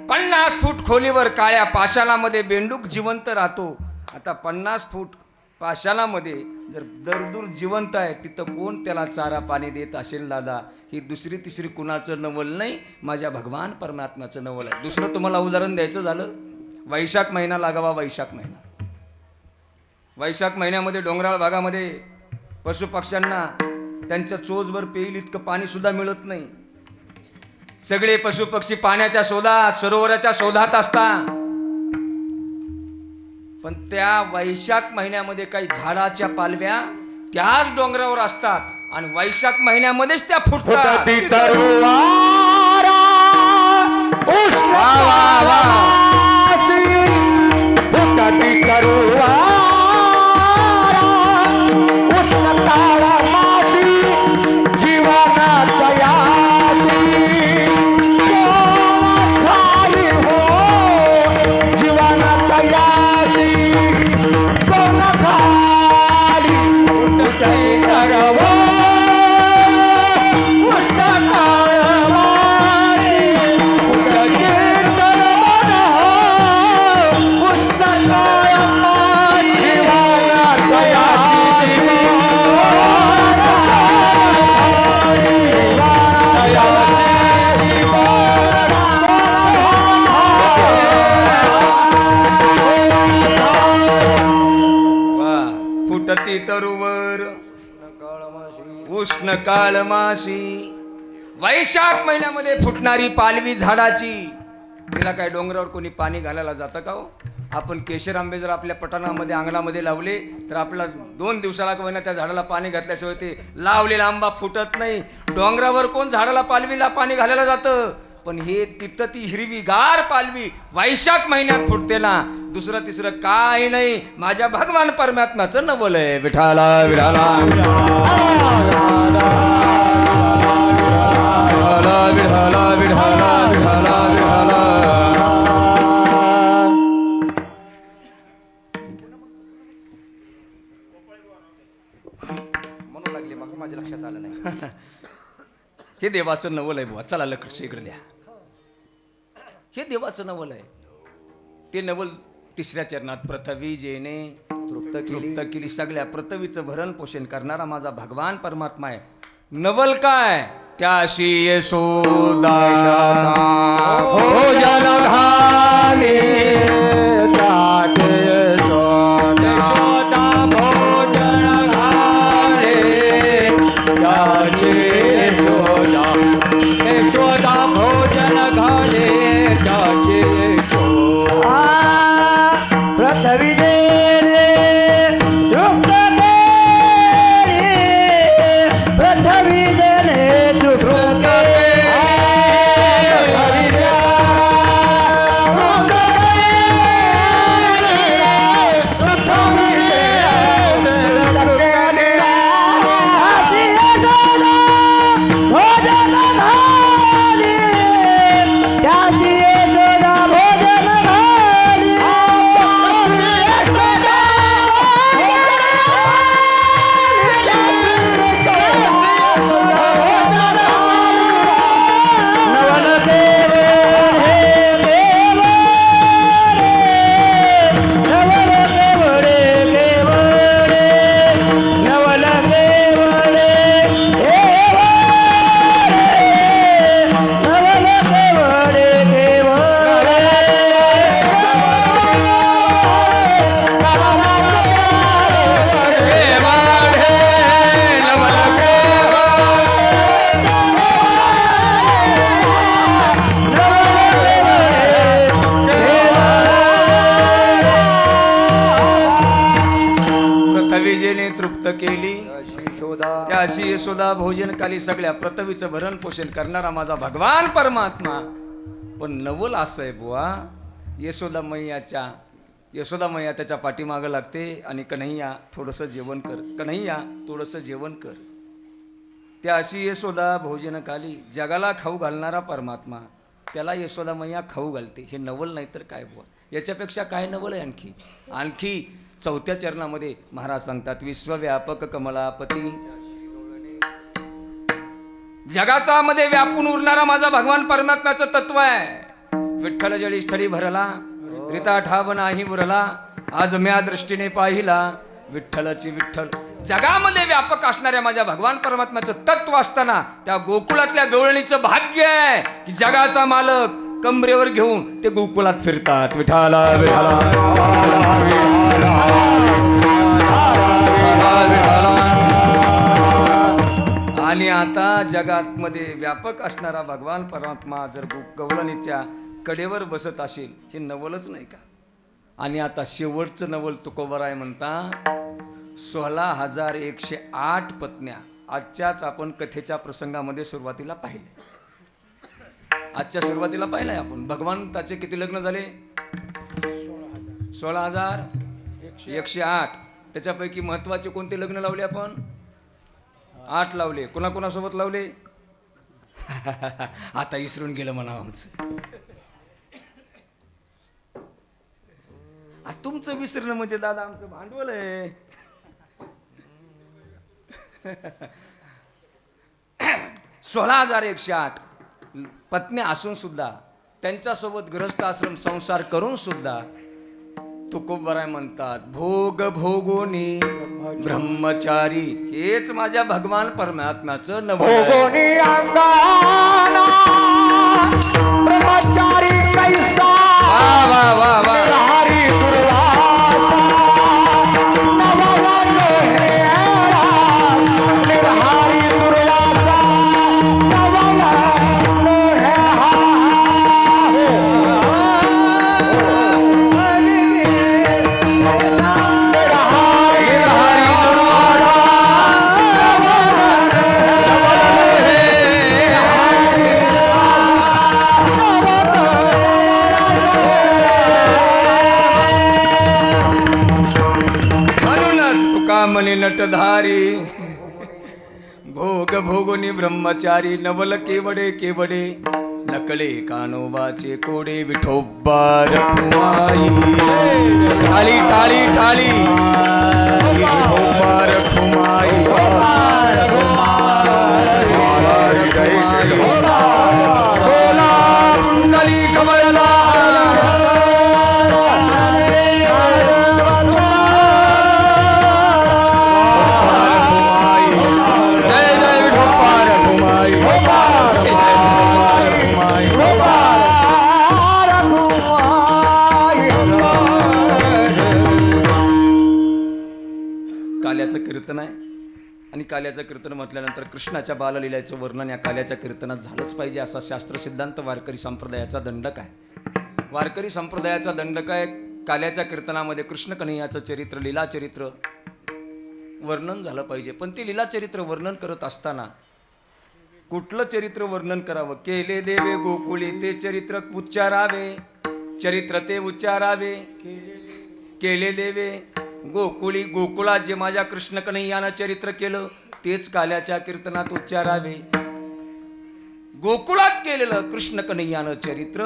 50 फूट खोलीवर काळ्या पाषाणामध्ये बेंडूक जिवंत राहतो. आता 50 फूट पाषाणामध्ये जर दरदूर जिवंत आहे, तिथं कोण त्याला चारा पाणी देत असेल दादा? ही दुसरी तिसरी कुणाचं नवल नाही, माझ्या भगवान परमात्म्याचं नवल आहे. दुसरं तुम्हाला उदाहरण द्यायचं झालं, वैशाख महिना लागावा. वैशाख महिना, वैशाख महिन्यामध्ये डोंगराळ भागामध्ये पशुपक्ष्यांना त्यांच्या चोचभर पेईल इतकं पाणी सुद्धा मिळत नाही. सगळे पशुपक्षी पाण्याच्या शोधात, सरोवराच्या शोधात असतात. पण त्या वैशाख महिन्यामध्ये काही झाडाच्या पालव्या त्याच डोंगरावर असतात आणि वैशाख महिन्यामध्येच त्या फुटतात. उष्ण काळमाशी वैशाख महिन्यामध्ये फुटणारी पालवी झाडाची, तिला काय डोंगरावर कोणी पाणी घालायला जातं का हो? आपण केशर आंबे जर आपल्या पटाणामध्ये अंगणामध्ये लावले तर आपल्याला 2 दिवसाला का होईना त्या झाडाला पाणी घातल्याशिवाय ते लावलेला आंबा फुटत नाही. डोंगरावर कोण झाडाला पालवीला पाणी घालायला जातं? पण हे तिथं ती हिरवीगार पालवी वैशाख महिन्यात फुटते ना, दुसरं तिसरं काय नाही, माझ्या भगवान परमात्म्याचं नवल आहे. विठाला विठाला विठाला विठाला विठाला विठाला. म्हणून लागले मग माझ्या लक्षात आलं नाही. हे देवाचं नवल आहे बुवा. चला लक्ष इकडे द्या. हे देवाचं नवल आहे. ते नवल 3ऱ्या चरणात पृथ्वी जेणे तृप्त केली. सगळ्या पृथ्वीचं भरण पोषण करणारा माझा भगवान परमात्मा आहे. नवल काय? त्याशी यशोदा भोजन घाले, त्याचे यशोदा भोजन घाले, त्याचे यशोदा भोजन घाले, त्याचे यशोदा पृथ्वी देणे तृप्त केली, पृथ्वी देणे तृप्त तृप्त केली, त्याशी यशोदा भोजन काली. सगळ्या पृथ्वीचं भरण पोषण करणारा माझा भगवान परमात्मा. पण नवल असं आहे बुवा, यशोदा मैया त्याच्या पाठीमागं लागते आणि कन्हैया थोडंसं जेवण कर, कन्हैया थोडंसं जेवण कर. त्याशी यशोदा भोजन काली. जगाला खाऊ घालणारा परमात्मा, त्याला यशोदा मैया खाऊ घालते. हे नवल नाही तर काय बुवा? याच्यापेक्षा काय नवल आहे? आणखी 4थ्या चरणामध्ये महाराज सांगतात, विश्वव्यापक कमलापती, जगाचा मध्ये व्यापून उरणारा माझा भगवान परमात्म्याचं तत्व आहे. विठ्ठल जळी स्थळी भरला, रिता ठाव नाही उरला, आज म्या दृष्टीने पाहिला विठ्ठलाची विठ्ठल. जगामध्ये व्यापक असणाऱ्या माझ्या भगवान परमात्म्याचं तत्व असताना त्या गोकुळातल्या गवळणीचं भाग्य आहे की जगाचा मालक कमरेवर घेऊन ते गोकुळात फिरतात. विठाला विठाला आणि आता जगात मध्ये व्यापक असणारा भगवान परमात्मा जर गवळणीच्या कडेवर बसत असेल, हे नवलच नाही का? आणि आता शेवटचं नवल तुकोबराय म्हणता, 16,108 पत्न्या आजच्याच आपण कथेच्या प्रसंगामध्ये सुरुवातीला पाहिले. आजच्या सुरुवातीला पाहिलंय आपण. भगवंताचे किती लग्न झाले? 16,108. त्याच्यापैकी महत्वाचे कोणते लग्न लावले आपण? 8 लावले. कोणाकोणासोबत लावले? आता इसरून गेलं म्हणा आमचं. तुमचं विसरणं म्हणजे दादा आमचं भांडवल आहे. 16,108 पत्न्या असून सुद्धा, त्यांच्यासोबत गृहस्थ आश्रम संसार करून सुद्धा तुकोबराय म्हणतात, भोग भोगोनी ब्रह्मचारी. हेच माझ्या भगवान परमात्म्याचं भोगोनी अंगाना ब्रह्मचारी कैसा. वा वा वा वा. हरी दुर्वासा नववन हेरा, हरी म्हणे नटधारी भोग भोगुनी ब्रह्मचारी नवल केवडे केवडे नकळे कानोबाचे कोडे विठोबा रखुमाई टाळी टाळी टाळी विठोबा रखुमाई बोला कुंडली कमळला काल्याचं कीर्तन आहे आणि काल्याचं कीर्तन म्हटल्यानंतर कृष्णाच्या बाललीलाचं वर्णन या काल्याच्या कीर्तनात झालंच पाहिजे असा शास्त्र सिद्धांत वारकरी संप्रदायाचा दंडक आहे. वारकरी संप्रदायाचा दंडक आहे. काल्याच्या कीर्तनामध्ये कृष्ण कन्हैयाचं चरित्र लीला चरित्र वर्णन झालं पाहिजे. पण ते लीला चरित्र वर्णन करत असताना कुठलं चरित्र वर्णन करावं? केले देवे गोकुळी ते चरित्र उच्चारावे, चरित्र ते उच्चारावे. केले देवे गोकुळी गोकुळात जे माझ्या कृष्ण कन्हैयानं चरित्र केलं तेच काल्याच्या कीर्तनात उच्चारावे. गोकुळात केलेलं कृष्ण कन्हैयानं चरित्र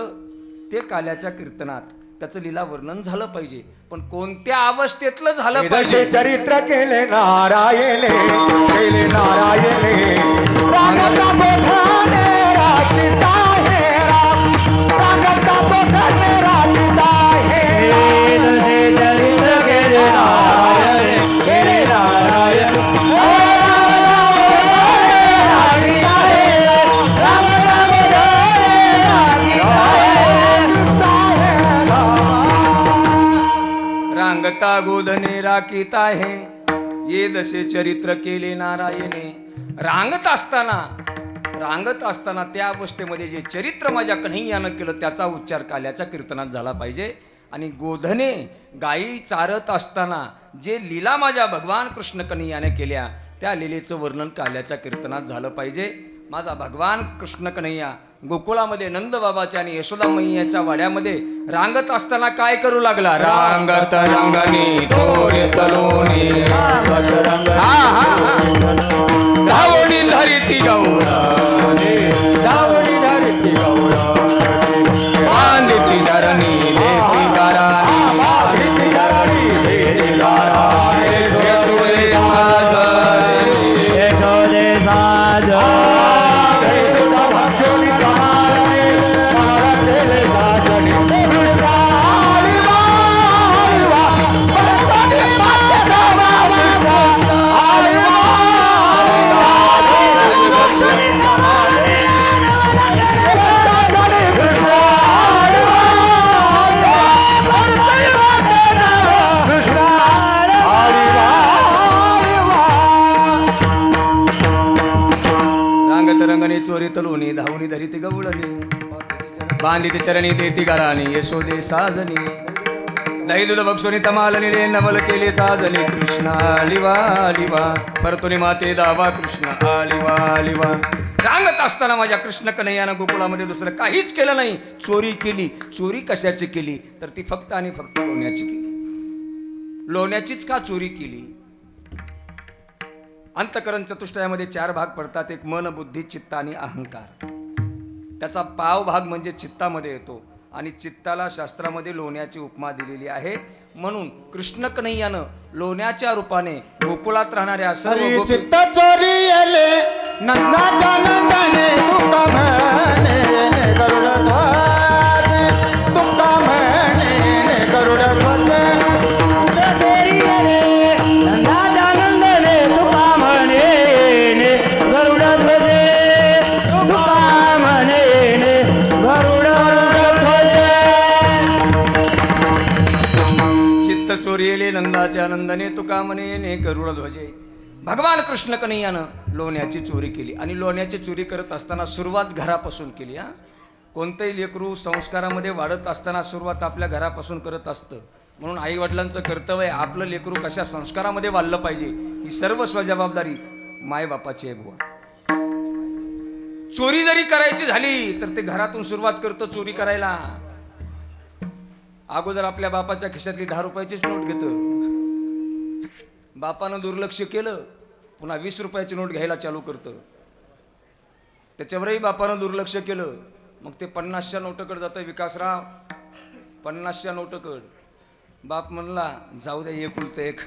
ते काल्याच्या कीर्तनात त्याचं लीला वर्णन झालं पाहिजे. पण कोणत्या अवस्थेतलं झालं पाहिजे? चरित्र केले नारायणे, केले नारायणे. रागाचा बोधाने राखीता हे राम, रागाचा बोधाने राखीता हे राम. चरित्र केले नारायण, केले नारायण. रांगता गोधने राखीत आहे ये दशे चरित्र केले नारायणे. रांगत असताना त्या अवस्थेमध्ये जे चरित्र माझ्या कन्हैयानं केलं त्याचा उच्चार काल्याच्या कीर्तनात झाला पाहिजे. आणि गोधने गायी चारत असताना जे लीला माझ्या भगवान कृष्ण कन्हैयाने केल्या त्या लीलेचं वर्णन काल्याच्या कीर्तनात झालं पाहिजे. माझा भगवान कृष्ण कन्हैया गोकुळामध्ये नंद बाबाच्या आणि यशोदा मैयाच्या वाड्यामध्ये रांगत असताना काय करू लागला? रांगत रंगनी थोडे तलोनी धावणी धरिती गौरा, धावणी धरिती गौरा, बांधिती धरणी लेती गारा, बांधिती धरणी लेती गारा. यशोदे साज, यशोदे साज, रंगणे चोरी तलुनी धावणी धरिती गवळणी, बांधिती चरणी देती गाराणी, यशोदे साजनी. दही दूध बक्षोनी तमालनी ले नवल केले साजनी. कृष्ण आलिवा आलिवा परतुनी माते दावा कृष्ण आलिवा आलिवा. रांगत असताना माझ्या कृष्ण कन्हैयानं गोकुळामध्ये दुसरं काहीच केलं नाही. चोरी केली. चोरी कशाची केली? तर ती फक्त आणि फक्त लोण्याची केली. लोण्याचीच का चोरी केली? अंतकरण चतुष्टयामध्ये 4 भाग पडतात. एक मन, बुद्धी, चित्त आणि अहंकार. त्याचा पाव भाग म्हणजे चित्तामध्ये येतो आणि चित्ताला शास्त्रामध्ये लोण्याची उपमा दिलेली आहे. म्हणून कृष्ण कन्हैयानं लोण्याच्या रूपाने गोकुळात राहणाऱ्या सर्व चित्त चोरी येले नंदाच्या नंदने तुका म्हणे गरुड ध्वज, तुका म्हणे गरुड ध्वज. चोरी येले नंदाच्या नंदने तुका म्हणे गरुड ध्वज, तुका म्हणे गरुड ध्वज. चित्त चोरियेले नंदाच्या नंदने तुका म्हणे गरुड ध्वजे. भगवान कृष्ण कन्हैयानं लोण्याची चोरी केली आणि लोण्याची चोरी करत असताना सुरुवात घरापासून केली. कोणतंही लेकरू संस्कारामध्ये वाढत असताना सुरुवात आपल्या घरापासून करत असतं. म्हणून आई वडिलांचं कर्तव्य आहे आपलं लेकरू कशा संस्कारामध्ये वाढलं पाहिजे ही सर्वस्व जबाबदारी मायबापाची आहे बुवा. चोरी जरी करायची झाली तर ते घरातून सुरुवात करतं चोरी करायला. अगोदर आपल्या बापाच्या खिशातली 10 रुपयाचीच नोट घेतं. बापानं दुर्लक्ष केलं, पुन्हा 20 रुपयाची नोट घ्यायला चालू करतं. त्याच्यावरही बापानं दुर्लक्ष केलं, मग ते 50च्या नोटाकडे जातं. विकासराव 50च्या नोटाकड. बाप म्हणला जाऊ द्या, एकुलतं एक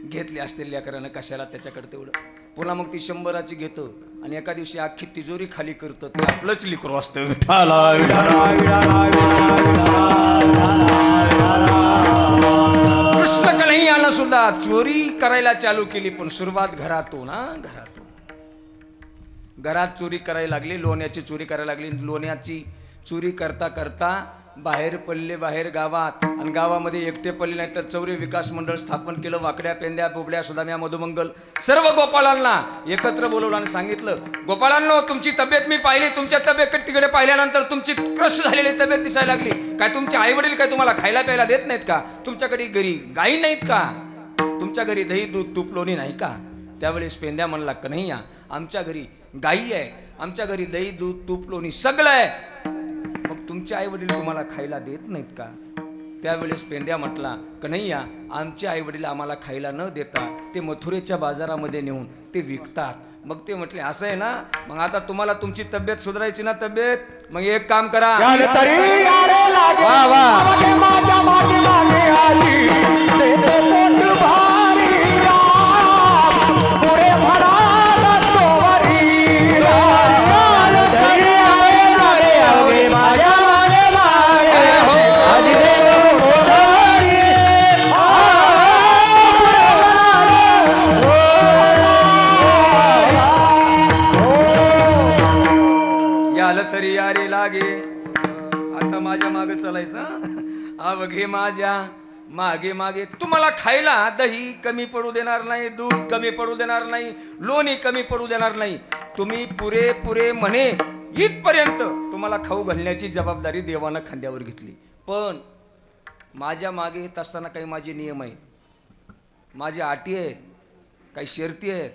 घेतली असतील लेकरानं, कशाला त्याच्याकडे तेवढं. पुन्हा मग ती 100ची घेतं आणि एका दिवशी अख्खी तिजोरी खाली करतं. ते आपलंच लिकरू असतं. विठाला कृष्ण कन्हैयानं सुद्धा चोरी करायला चालू केली, पण सुरुवात घरातून. घरात चोरी करायला लागली, लोण्याची चोरी करायला लागली. लोण्याची चोरी करता करता बाहेर पडले, बाहेर गावात. आणि गावामध्ये एकटे पडले नाही तर चौरे विकास मंडळ स्थापन केलं. वाकड्या, पेंद्या, बोबड्या, सुदाम्या, मधुमंगल सर्व गोपाळांना एकत्र बोलवलं आणि सांगितलं, गोपाळांनो, तुमची तब्येत मी पाहिली. तुमच्या तब्येत तिकडे पाहिल्यानंतर तुमची क्रश झालेली तब्येत दिसायला लागली. काय तुमचे आई वडील काय तुम्हाला खायला प्यायला देत नाहीत का? तुमच्याकडे घरी गायी नाहीत का? तुमच्या घरी दही, दूध, तूप, लोणी नाही का? त्यावेळेस पेंद्या म्हणला, कन्हैया, आमच्या घरी गायी आहे, आमच्या घरी दही, दूध, तूप, लोणी सगळं आहे. मग तुमचे आई वडील तुम्हाला खायला देत नाहीत का? त्यावेळेस पेंद्या म्हटला, कन्हैया, आमचे आई वडील आम्हाला खायला न देता ते मथुरेच्या बाजारामध्ये नेऊन ते विकतात. मग ते म्हटले, असं आहे ना, मग आता तुम्हाला तुमची तब्येत सुधारायची ना तब्येत, मग एक काम करा. वा वा माझ्या मागे मागे आली पुढे तरी यारे लागे. आता माझ्या मागे चालायचं. अवघे माझ्या मागे मागे. तुम्हाला खायला दही कमी पडू देणार नाही, दूध कमी पडू देणार नाही, लोणी कमी पडू देणार नाही. तुम्ही पुरे म्हणे इथपर्यंत तुम्हाला खाऊ घालण्याची जबाबदारी देवानं खांद्यावर घेतली. पण माझ्या मागे येत असताना काही माझे नियम आहेत, माझ्या अटी आहेत, काही शर्ती आहेत.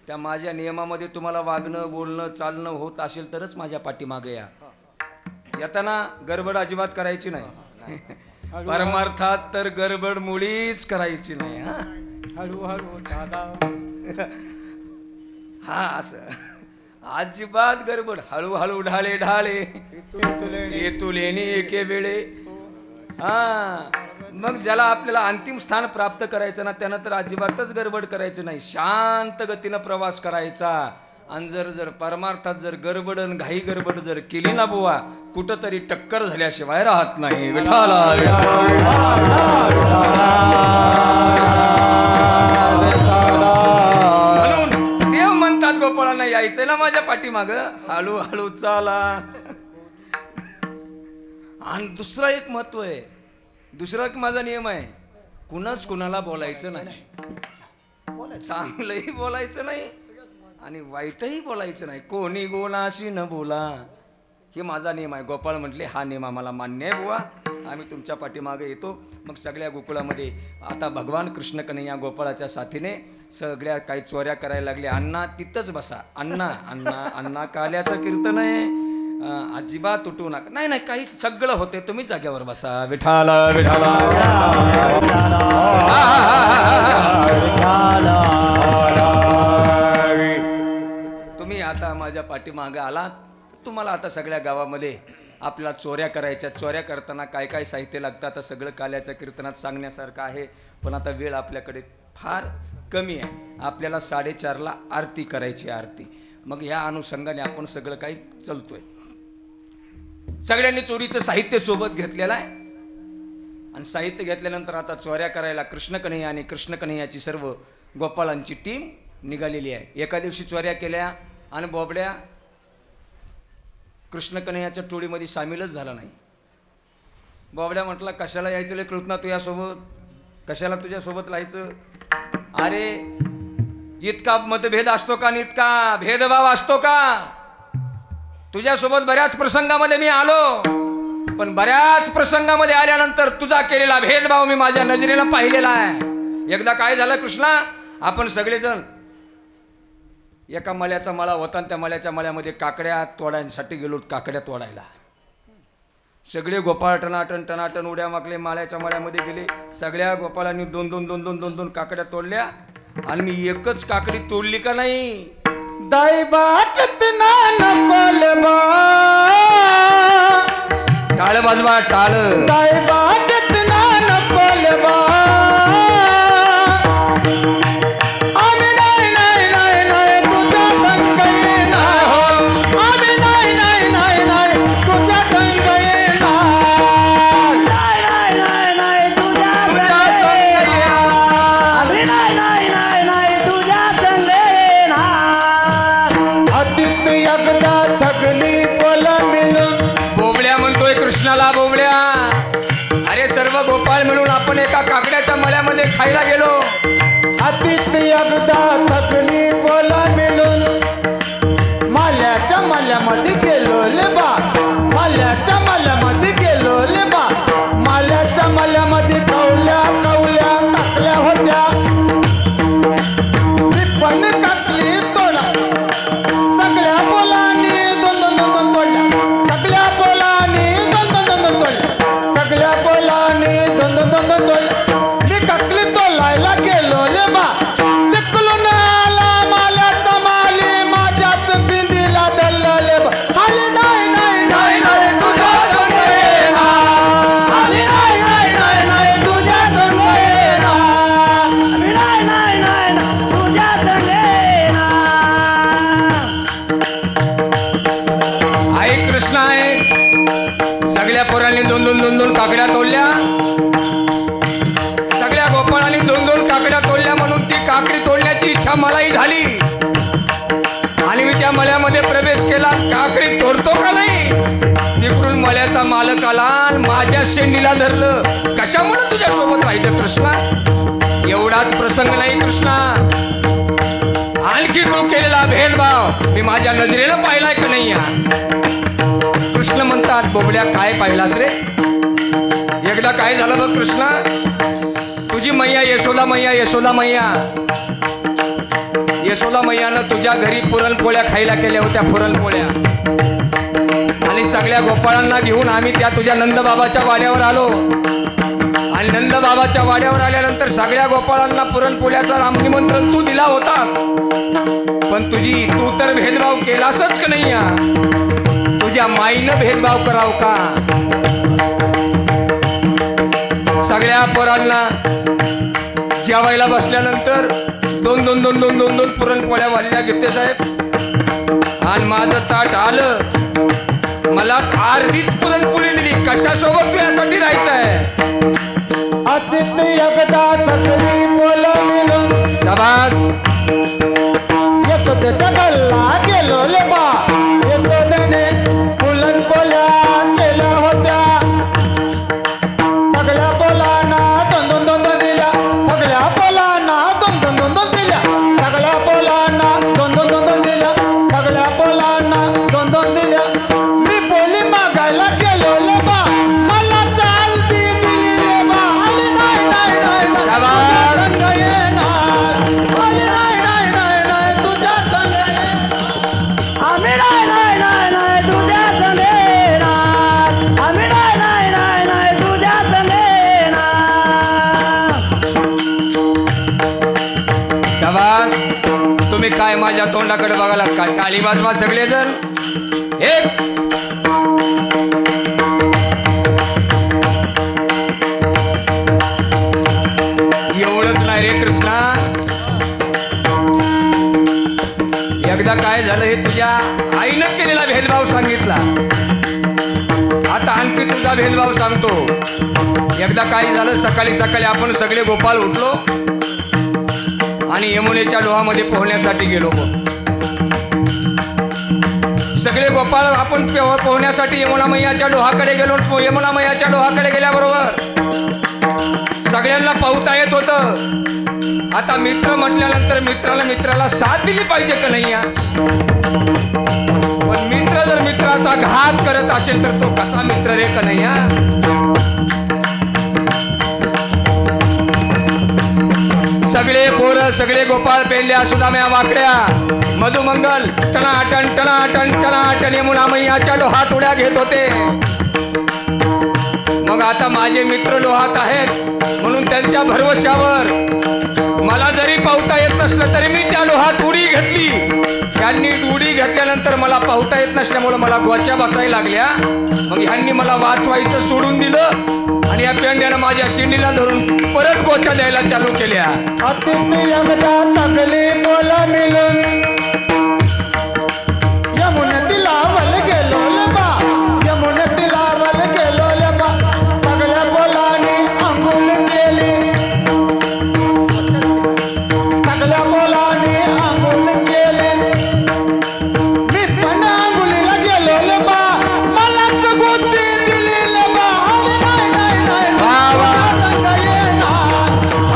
त्या माझ्या नियमामध्ये तुम्हाला वागणं, बोलणं, चालणं होत असेल तरच माझ्या पाठीमागे या. येताना गडबड अजिबात करायची नाही. परमार्थात तर गडबड मुळीच करायची नाही. हळूहळू दादा. हा, असं अजिबात गडबड. हळूहळू ढाळे ढाळे येतुलेनी एके वेळे. हा, मग ज्याला आपल्याला अंतिम स्थान प्राप्त करायचं ना, त्यानं तर अजिबातच गडबड करायचं नाही, शांत गतीनं प्रवास करायचा. आणि जर परमार्थात जर गडबड घाई गडबड जर केली ना बुवा, कुठंतरी टक्कर झाल्याशिवाय राहत नाही. विठाला म्हणून देव म्हणतात, गोपाळांना यायचंय ना माझ्या पाठीमाग, हळूहळू चाला. आणि दुसरा एक महत्व आहे, दुसरा एक माझा नियम आहे, कुणाला बोलायचं नाही. चांगलंही बोलायचं नाही आणि वाईटही बोलायचं नाही. कोणी गोनाशी न बोला, हे माझा नियम आहे. गोपाळ म्हटले, हा नियम आम्हाला मान्य आहे बुवा, आम्ही तुमच्या पाठीमागे येतो. मग सगळ्या गोकुळामध्ये आता भगवान कृष्ण कन्हैया गोपाळाच्या साथीने सगळ्या काही चोऱ्या करायला लागले. अण्णा तिथंच बसा, अण्णा अण्णा अण्णा, काल्याचं कीर्तन आहे, अजिबात उठू नका. नाही काही सगळं होते, तुम्ही जाग्यावर बसा. विठाला विठाला. तुम्ही आता माझ्या पाठीमागे आलात, तुम्हाला आता सगळ्या गावामध्ये आपल्याला चोऱ्या करायच्या. चोऱ्या करताना काय काय साहित्य लागतं आता सगळं काल्याच्या कीर्तनात सांगण्यासारखं आहे. पण आता वेळ आपल्याकडे फार कमी आहे. आपल्याला 4:30ला आरती करायची, आरती. मग या अनुषंगाने आपण सगळं काही चालतोय. सगळ्यांनी चोरीचं साहित्य सोबत घेतलेलं आहे आणि साहित्य घेतल्यानंतर आता चोऱ्या करायला कृष्ण कन्हैया आणि कृष्ण कन्हैयाची सर्व गोपाळांची टीम निघालेली आहे. एका दिवशी चोऱ्या केल्या आणि बोबड्या कृष्ण कन्हैयाच्या टोळीमध्ये सामीलच झाला नाही. बोबड्या म्हटला, कशाला यायचं रे कृष्णा तुझ्यासोबत, कशाला तुझ्यासोबत राहायचं? अरे इतका मतभेद असतो का, इतका भेदभाव असतो का? तुझ्यासोबत बऱ्याच प्रसंगामध्ये मी आलो, पण बऱ्याच प्रसंगामध्ये आल्यानंतर तुझा केलेला भेदभाव मी माझ्या नजरेनं पाहिलेला आहे. एकदा काय झालं कृष्णा, आपण सगळेजण एका मळ्याचा मळा होता आणि त्या मळ्याच्या मळ्यामध्ये काकड्या तोडायसाठी गेलो. काकड्या तोडायला सगळे गोपाळ टनाटन टनाटन उड्या मागले, माळ्याच्या माळ्यामध्ये गेले. सगळ्या गोपाळांनी दोन दोन दोन दोन दोन दोन काकड्या तोडल्या आणि मी एकच काकडी तोडली का नाही. टाळ वाजवा टाळ. बोबड्या म्हणतोय कृष्णाला, बोबड्या अरे सर्व गोपाळ मिळून आपण एका काकड्याच्या मळ्यामध्ये खायला गेलो. अतिथ एकदा थकली बोला मिळून माल्याच्या माल्यामध्ये गेलो ले बा, माल्याच्या माल्यामध्ये गेलो ले बा. माल्याच्या माल्यामध्ये कवल्या कवल्या टाकल्या होत्या, मी पण टाकली तोला. सगळ्या बोलांनी दोन दोन दोन दोन तोडल्या, सगळ्या बोलांनी दोन दोन दोन दोन तोडल्या, सगळ्या बोलांनी दोन दोन दोन दोन तोडल्या. मी टाकली तोलायला गेलो ले बा, तिकडून आला माल्याचा माली माझ्याच बिंदीला दल्लले बा. आली नाही नाही नाही नाही तुझ्या संग येणार, आली नाही नाही नाही नाही तुझ्या संग येणार, आली नाही नाही नाही नाही तुझ्या संग येणार. आई कृष्ण आहे. सगळ्या पोरांनी दोन दोन दोन दोन काकड्या तोडल्या, सगळ्या गोपाळांनी दोन दोन काकड्या तोडल्या म्हणून ती काकडी तोडण्याची इच्छा मलाही झाली आणि मी त्या मळ्यामध्ये प्रवेश केला. काकडी तोडतो का नाही, तिकडून मळ्याचा मालक आला आणि माझ्या शेंडीला धरलं. कशामुळे तुझ्या सोबत राहायचं कृष्णा, एवढाच प्रसंग नाही कृष्णा, आणखी तू केलेला भेदभाव मी माझ्या नजरेनं पाहिलाय का नाही. कृष्ण म्हणतात, बोबड्या काय पाहिलास रे. एकदा काय झालं बघ कृष्णा, तुझी मैया यशोदा मैया, यशोदा मैया, यशोदा मैयानं तुझ्या घरी पुरणपोळ्या खायला केल्या होत्या, पुरणपोळ्या. आणि सगळ्या गोपाळांना घेऊन आम्ही त्या तुझ्या नंदबाबाच्या वाड्यावर आलो आणि नंदबाबाच्या वाड्यावर आल्यानंतर सगळ्या गोपाळांना पुरणपोळ्याचं निमंत्रण तू दिला होतास, पण तू तर भेदभाव केलासच का नाही. तुझ्या माईनं भेदभाव कराव का. सगळ्या पोरांना जेवायला बसल्यानंतर दोन दोन दोन दोन दोन दोन पुरणपोळ्या वाढल्या घेते साहेब आणि माझं ताट आलं, मलाच अर्धीच पुरणपोळी दिली. कशासोबत तू यासाठी राहायचं आहे. अतिथ एकदा सगळी बोला मिळून शाबास. यशोदेच्या गल्ला गेलो ले बा, यशोदेने पुरणपोळ्या केल्या होत्या. सगळ्या बोलांना दोन दोन दोन दोन दिल्या, सगळ्या बोलांना दोन दोन दोन दोन दिल्या, सगळ्या बोलांना दोन दोन दोन दोन दिल्या, सगळ्या बोलांना दोन दोन दिल्या. मी बोली मागायला गेलो ले बा, मला चालती दिली ले बा. आली नाही नाही नाही नाही शाबास. संग येणार, आली नाही नाही नाही नाही तुझ्या संग येणार, आम्ही नाही नाही नाही नाही तुझ्या संग येणार, आम्ही नाही नाही नाही नाही तुझ्या संग येणार. शाबास. तुम्ही काय माझ्या तोंडाकडे बघायला काय काळी वाजवा सगळेजण. एक एवढंच नाही रे कृष्णा, एकदा काय झालं हे तुझ्या आईनं केलेला भेदभाव सांगितला, आता आणखी तुझा भेदभाव सांगतो. एकदा काय झालं, सकाळी सकाळी आपण सगळे गोपाळ उठलो आणि यमुनेच्या डोहामध्ये पोहण्यासाठी गेलो. सगळे गोपाळ आपण पोहण्यासाठी यमुना मैयाच्या डोहाकडे गेलो. यमुना मैयाच्या डोहाकडे गेल्याबरोबर सगळ्यांना पोहता येत होतं. आता मित्र म्हटल्यानंतर मित्राला साथ दिली पाहिजे का नाही. पण मित्र जर मित्राचा घात करत असेल तर तो कसा मित्र रे का नाही. सगळे पोरं सगळे गोपाळ पेंड्या सुदाम्या वाकड्या मधुमंगल टनाटन टनाटन टनाटन यमुना मैयाच्या डोहात उड्या घेत होते. माझे मित्र लोहात आहेत म्हणून त्यांच्या भरवशावर मला जरी पावता येत नसलं तरी मी त्या लोहात उडी घेतली. त्यांनी उडी घेतल्यानंतर मला पावता येत नसल्यामुळे मला गोच्या बसायला लागल्या. मग ह्यांनी मला वाचवायचं सोडून दिलं आणि या पेंड्यानं माझ्या शिंडीला धरून परत गोच्या द्यायला चालू केल्या. अतिथी एकदा तगली बोला मिळून यमुनतीला वल गेलो बा, यमुनतीला वल गेलो बा, तगल्या बोलाने अंघोळ केली, तगल्या बोलाने अंघोळ केली. मी पण अंघोळीला गेलो बा, मलाच गोची दिली बा. नाही नाही नाही संग येणार,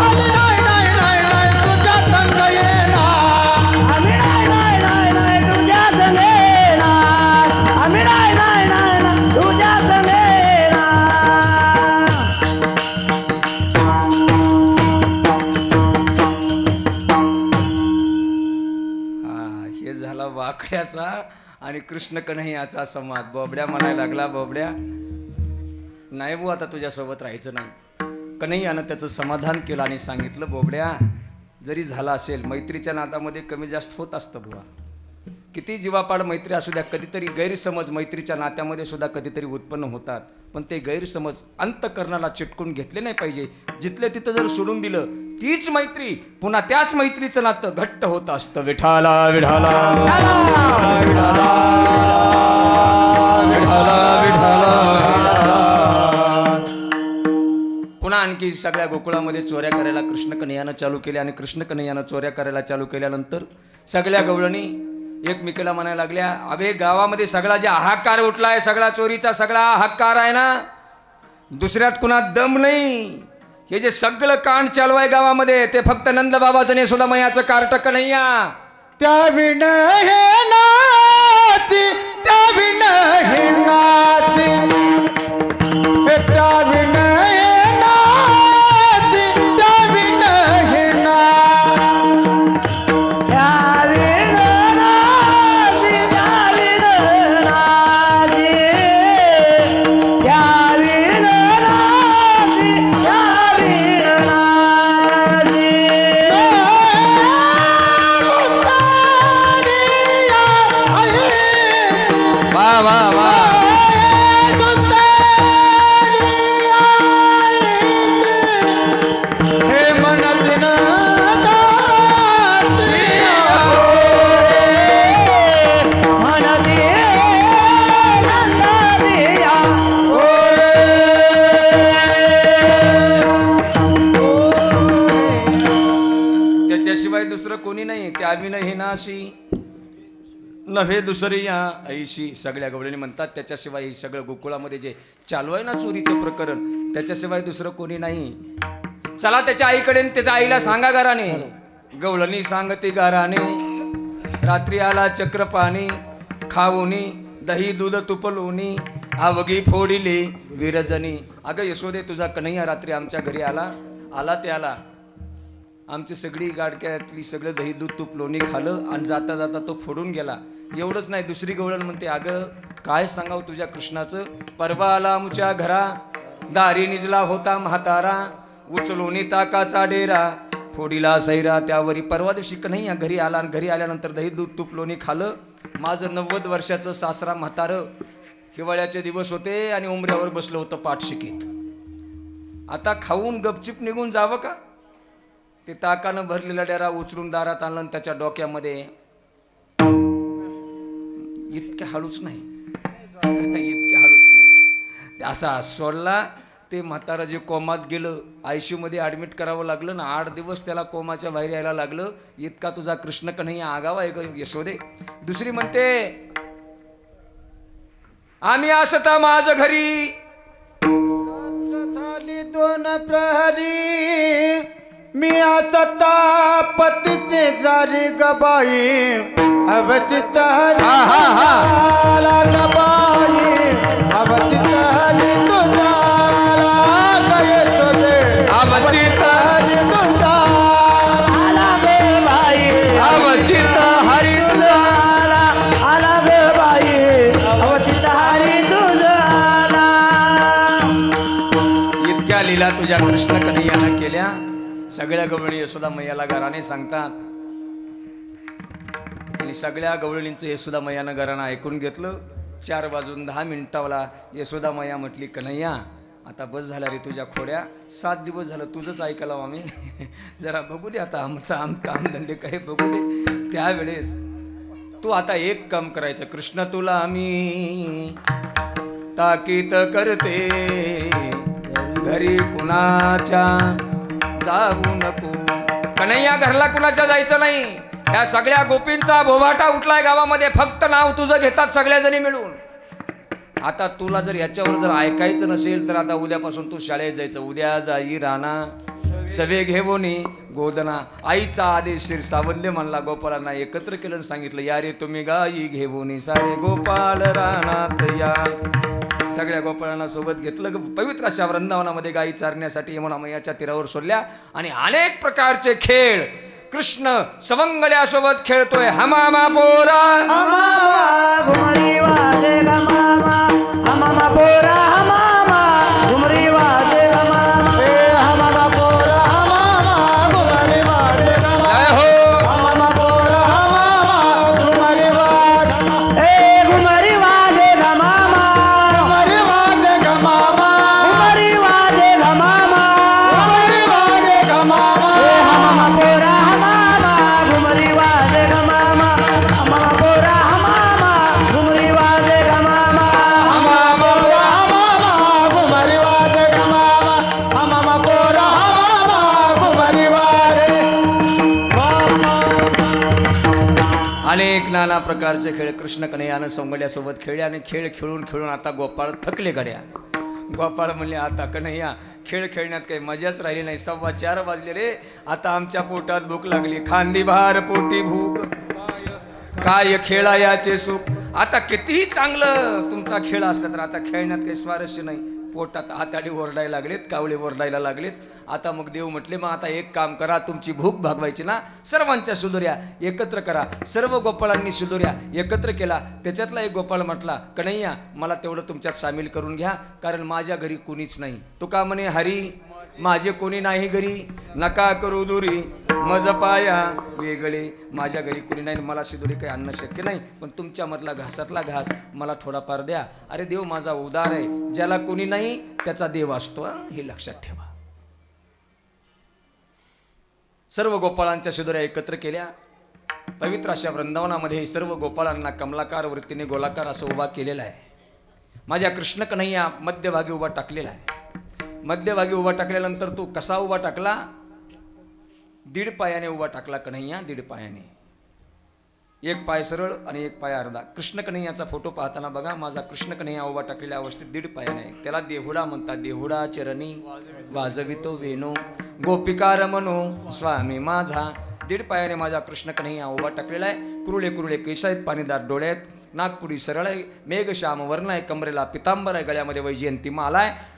अरे नाही नाही नाही नाही तुझ्या संग येणार, आम्ही नाही नाही नाही नाही तुझ्या संग येणार, आम्ही नाही नाही नाही नाही तुझ्या संग येणार. हे झाला वाकड्याचा आणि कृष्ण कन्हैयाचा संवाद. बोबड्या म्हणायला लागला, बोबड्या नाही भाऊ आता तुझ्यासोबत राहायचं नाही. कन्हैयानं त्याचं समाधान केलं आणि सांगितलं, बोबड्या जरी झाला असेल मैत्रीच्या नातामध्ये कमी जास्त होत असतं बुवा. किती जीवापाड मैत्री असू द्या, कधीतरी गैरसमज मैत्रीच्या नात्यामध्ये सुद्धा कधीतरी उत्पन्न होतात. पण ते गैरसमज अंतकरणाला चिटकून घेतले नाही पाहिजे. जिथले तिथं जर सोडून दिलं तीच मैत्री पुन्हा त्याच मैत्रीचं नातं घट्ट होत असतं. विठाला विठाला विठाला विठाला विठाला. पुन्हा आणखी सगळ्या गोकुळामध्ये चोऱ्या करायला कृष्ण कन्हैयानं चालू केल्या आणि कृष्ण कन्हैयानं चोऱ्या करायला चालू केल्यानंतर सगळ्या गवळणी एकमेकीला म्हणायला लागल्या, अगे गावामध्ये सगळा जे हाहाकार उठलाय, सगळा चोरीचा सगळा हाहाकार आहे ना, दुसऱ्यात कुणात दम नाही. हे जे सगळं कांड चालू आहे गावामध्ये ते फक्त नंदबाबाचं नाही, सुदामयाचं कार्ट कन्हैया. त्या विण हे नासी, त्या विण हे नासी, हे त्या विण हे नासी, त्या विण हे नासी. त्या विणनासी, त्या विणनासी, त्या विणनासी, त्या विणनासी. वा वा वा. हे मनदिन मनदी नंदबिया, त्याच्याशिवाय दुसरं कोणी नाही. त्या विना ही नाशी नव्हे दुसरी या ऐशी. सगळ्या गवळणी म्हणतात त्याच्याशिवाय हे सगळं गोकुळामध्ये जे चालू आहे ना चोरीचं प्रकरण, त्याच्याशिवाय दुसरं कोणी नाही. चला त्याच्या आईकडे आणि त्याच्या आईला सांगा गाराने. गवळणी सांगते गाराने, रात्री आला चक्रपाणी, खाऊनी दही दूध तूप लोणी, आवगी फोडिली विरजनी. अगं यशोदे तुझा कन्हैया रात्री आमच्या घरी आला. आला ते आला, आमची सगळी गाडक्यातली सगळं दही दूध तूप लोणी खालं आणि जाता जाता तो फोडून गेला. एवढंच नाही, दुसरी गवळण म्हणते, अगं काय सांगाव तुझ्या कृष्णाचं. परवा आला आमच्या घरा, दारी निजला होता म्हातारा, उचलोनी ताकाचा डेरा, फोडीला सैरा त्यावरी. परवा दिवशी कन्हैया घरी आला आणि घरी आल्यानंतर दही दूध तूप लोणी खालं. माझं 90 वर्षाचं सासरा म्हातारं, हिवाळ्याचे दिवस होते आणि उमऱ्यावर बसलं होतं पाठ शिकीत. आता खाऊन गपचिप निघून जावं का? ते ताकानं भरलेला डेरा उचलून दारात आणलं आणि त्याच्या डोक्यामध्ये इतक्या हळूच नाही, इतक्या हळूच नाही, असा सोडला. ते म्हातारा जे कोमात गेलं, आयसीयू मध्ये ऍडमिट करावं लागलं ना. 8 दिवस त्याला कोमाच्या बाहेर यायला लागलं. इतका तुझा कृष्ण कन्हैया आगावा आहे ग यशोदे. दुसरी म्हणते, आम्ही असता माझ घरी, झाली 2 प्रहरी, मी असता पतीचे जारी गबाई, अवचित हरी गबाई, अवचित हरी तुझाला यशोदे, अवचित हरी तुझाला आला बे बाई, अवचित हरी तुझाला आला बे बाई, अवचित हरी तुझाला. लीला तुझ्या कृष्ण कन्हैयानं केल्या सगळ्या गवळणी यशोदा मैयाला गाराने सांगतात आणि सगळ्या गवळणींचं यशोदा मैयानं गारानं ऐकून घेतलं. 4 वाजून 10 मिनिटाला यशोदा मैया म्हटली, कन्हैया आता बस झाल्या रे तुझ्या खोड्या, 7 दिवस झालं तुझंच ऐकायला आम्ही, जरा बघू दे आता आमचं कामधंदे काही बघू दे. त्यावेळेस तू आता एक काम करायचं, कृष्ण तुला आम्ही ताकीद करते, घरी कुणाच्या जाऊ नको. कन्हैया घरला कुणाच्या जायचं नाही. या सगळ्या गोपींचा भोभाटा उठलाय गावामध्ये, फक्त नाव तुझं घेतात सगळ्याजणी मिळून. आता तुला जर याच्यावर जर ऐकायचं नसेल तर आता उद्यापासून तू शाळेत जायचं. उद्या जाई राणा सवे घेवोनी गोदना, आईचा आदेश शिर सावंदे म्हणला. गोपाळांना एकत्र केलं आणि सांगितलं, या रे तुम्ही गाई घेवोनी सारे गोपाळ रानात या. सगळ्या गोपाळांना सोबत घेतलं, पवित्र अशा वृंदावनामध्ये गायी चारण्यासाठी यमुना मैयाच्या तीरावर सोडल्या. आणि अनेक प्रकारचे खेळ कृष्ण सवंगड्यासोबत खेळतोय. हमामा पोरा हमामा घुमरी वाजे ग मामा, हमामा पोरा हमामा घुमरी वाजे ग मामा. ए हमामा पोरा हमामा घुमरी वाजे ग मामा. जय हो. हमामा पोरा हमामा घुमरी वाजे. ए घुमरी वाजे ग मामा, घुमरी वाजे ग मामा. घुमरी वाजे ग मामा. घुमरी वाजे ग मामा. ए हमामा पोरा हमामा घुमरी वाजे ग मामा, हमामा पोरा हमामा घुमरी वाजे ग मामा. हमामा पोरा हमामा घुमरी वाजे ग मामा. हमामा पोरा हमामा घुमरी वाजे. अनेक नाना प्रकारचे खेळ कृष्ण कन्हैयानं सौंगड्यासोबत खेळले. आणि खेळ खेळून खेळून आता गोपाळ थकले गड्या. गोपाळ म्हणले, आता कन्हैया खेळ खेळण्यात काही मजाच राहिली नाही. 4:15 वाजले रे, आता आमच्या पोटात भूक लागली. खांदी भार पोटी भूक, काय खेळायाचे सुख. आता कितीही चांगलं तुमचा खेळ असला तर आता खेळण्यात काही स्वारस्य नाही. पोटात आताडी ओरडायला लागलेत, कावळे ओरडायला लागलेत. आता मग देव म्हटले, मग आता एक काम करा, तुमची भूक भागवायची ना, सर्वांच्या सुदुऱ्या एकत्र करा. सर्व गोपाळांनी सुदुऱ्या एकत्र केला. त्याच्यातला एक गोपाळ म्हटला, कन्हैया मला तेवढं तुमच्यात सामील करून घ्या, कारण माझ्या घरी कोणीच नाही. तो का म्हणे, हरी माझे कोणी नाही घरी, नका करू दुरी मज पाया वेगळे. माझ्या घरी कोणी नाही, मला शिदोरी काही आणणं शक्य नाही, पण तुमच्यामधला घासातला घास मला थोडाफार द्या. अरे देव माझा उदार आहे, ज्याला कोणी नाही त्याचा देव असतो, हे लक्षात ठेवा. सर्व गोपाळांच्या शिदोऱ्या एकत्र केल्या. पवित्र अशा वृंदावनामध्ये सर्व गोपाळांना कमलाकार वृत्तीने गोलाकार असं उभा केलेला आहे. माझ्या कृष्ण कन्हैया मध्यभागी उभा टाकलेला आहे. मध्यभागी उभा टाकल्यानंतर तो कसा उभा टाकला, 1.5 पायाने उभा टाकला कन्हैया, 1.5 पायाने. एक पाय सरळ आणि एक पाय अर्धा. कृष्ण कन्हैयाचा फोटो पाहताना बघा, माझा कृष्ण कन्हैया उभा टाकलेल्या अवस्थेत 1.5 पायाने. त्याला देहुडा म्हणतात. देहुडा चरणी वाजवितो वेणू, गोपिका रमणो स्वामी माझा. 1.5 पायाने माझा कृष्ण कन्हैया उभा टाकलेला आहे. कुरुळे कुरुळे केस आहेत, पाणीदार डोळे आहेत, नागपुडी सरळ आहे, मेघश्याम वर्ण आहे, कमरेला पितांबर आहे, गळ्यामध्ये वैजयंती माला आहे,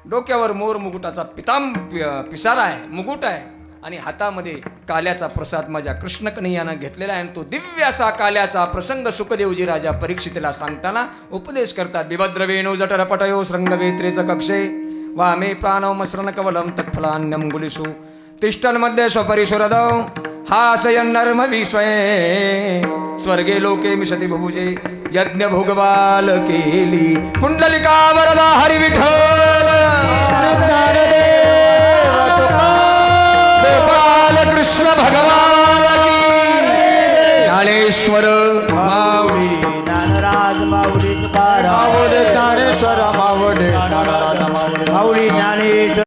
डोक्यावर मोर मुकुटाचा पिसारा आहे, मुकुट आहे, आणि हातामध्ये काल्याचा प्रसाद माझ्या कृष्ण कन्हैयानं घेतलेला आहे. आणि तो दिव्य असा काल्याचा प्रसंग सुखदेवजी राजा परीक्षितला सांगताना उपदेश करतात. बिभद्रवेणू जठरपटयो शृंगवेत्रेच कक्षे वामे प्राणवमस्रण कवलं तत्फलान्यं गुलिषु तिष्ठन्मध्ये स्वपरिशुरदौ हासयन् नर्म विश्वे स्वर्गे लोके मिशति भुभुजे यज्ञ भोगवाल केली पुंडलिका वरदा हरि विठ्ठल गोपाल कृष्ण भगवान की ज्ञानेश्वर माऊली ज्ञानराज माऊली तुकाराम मावडे ज्ञानेश्वर मावडे ज्ञानराज मावडे माऊली ज्ञानेश्वर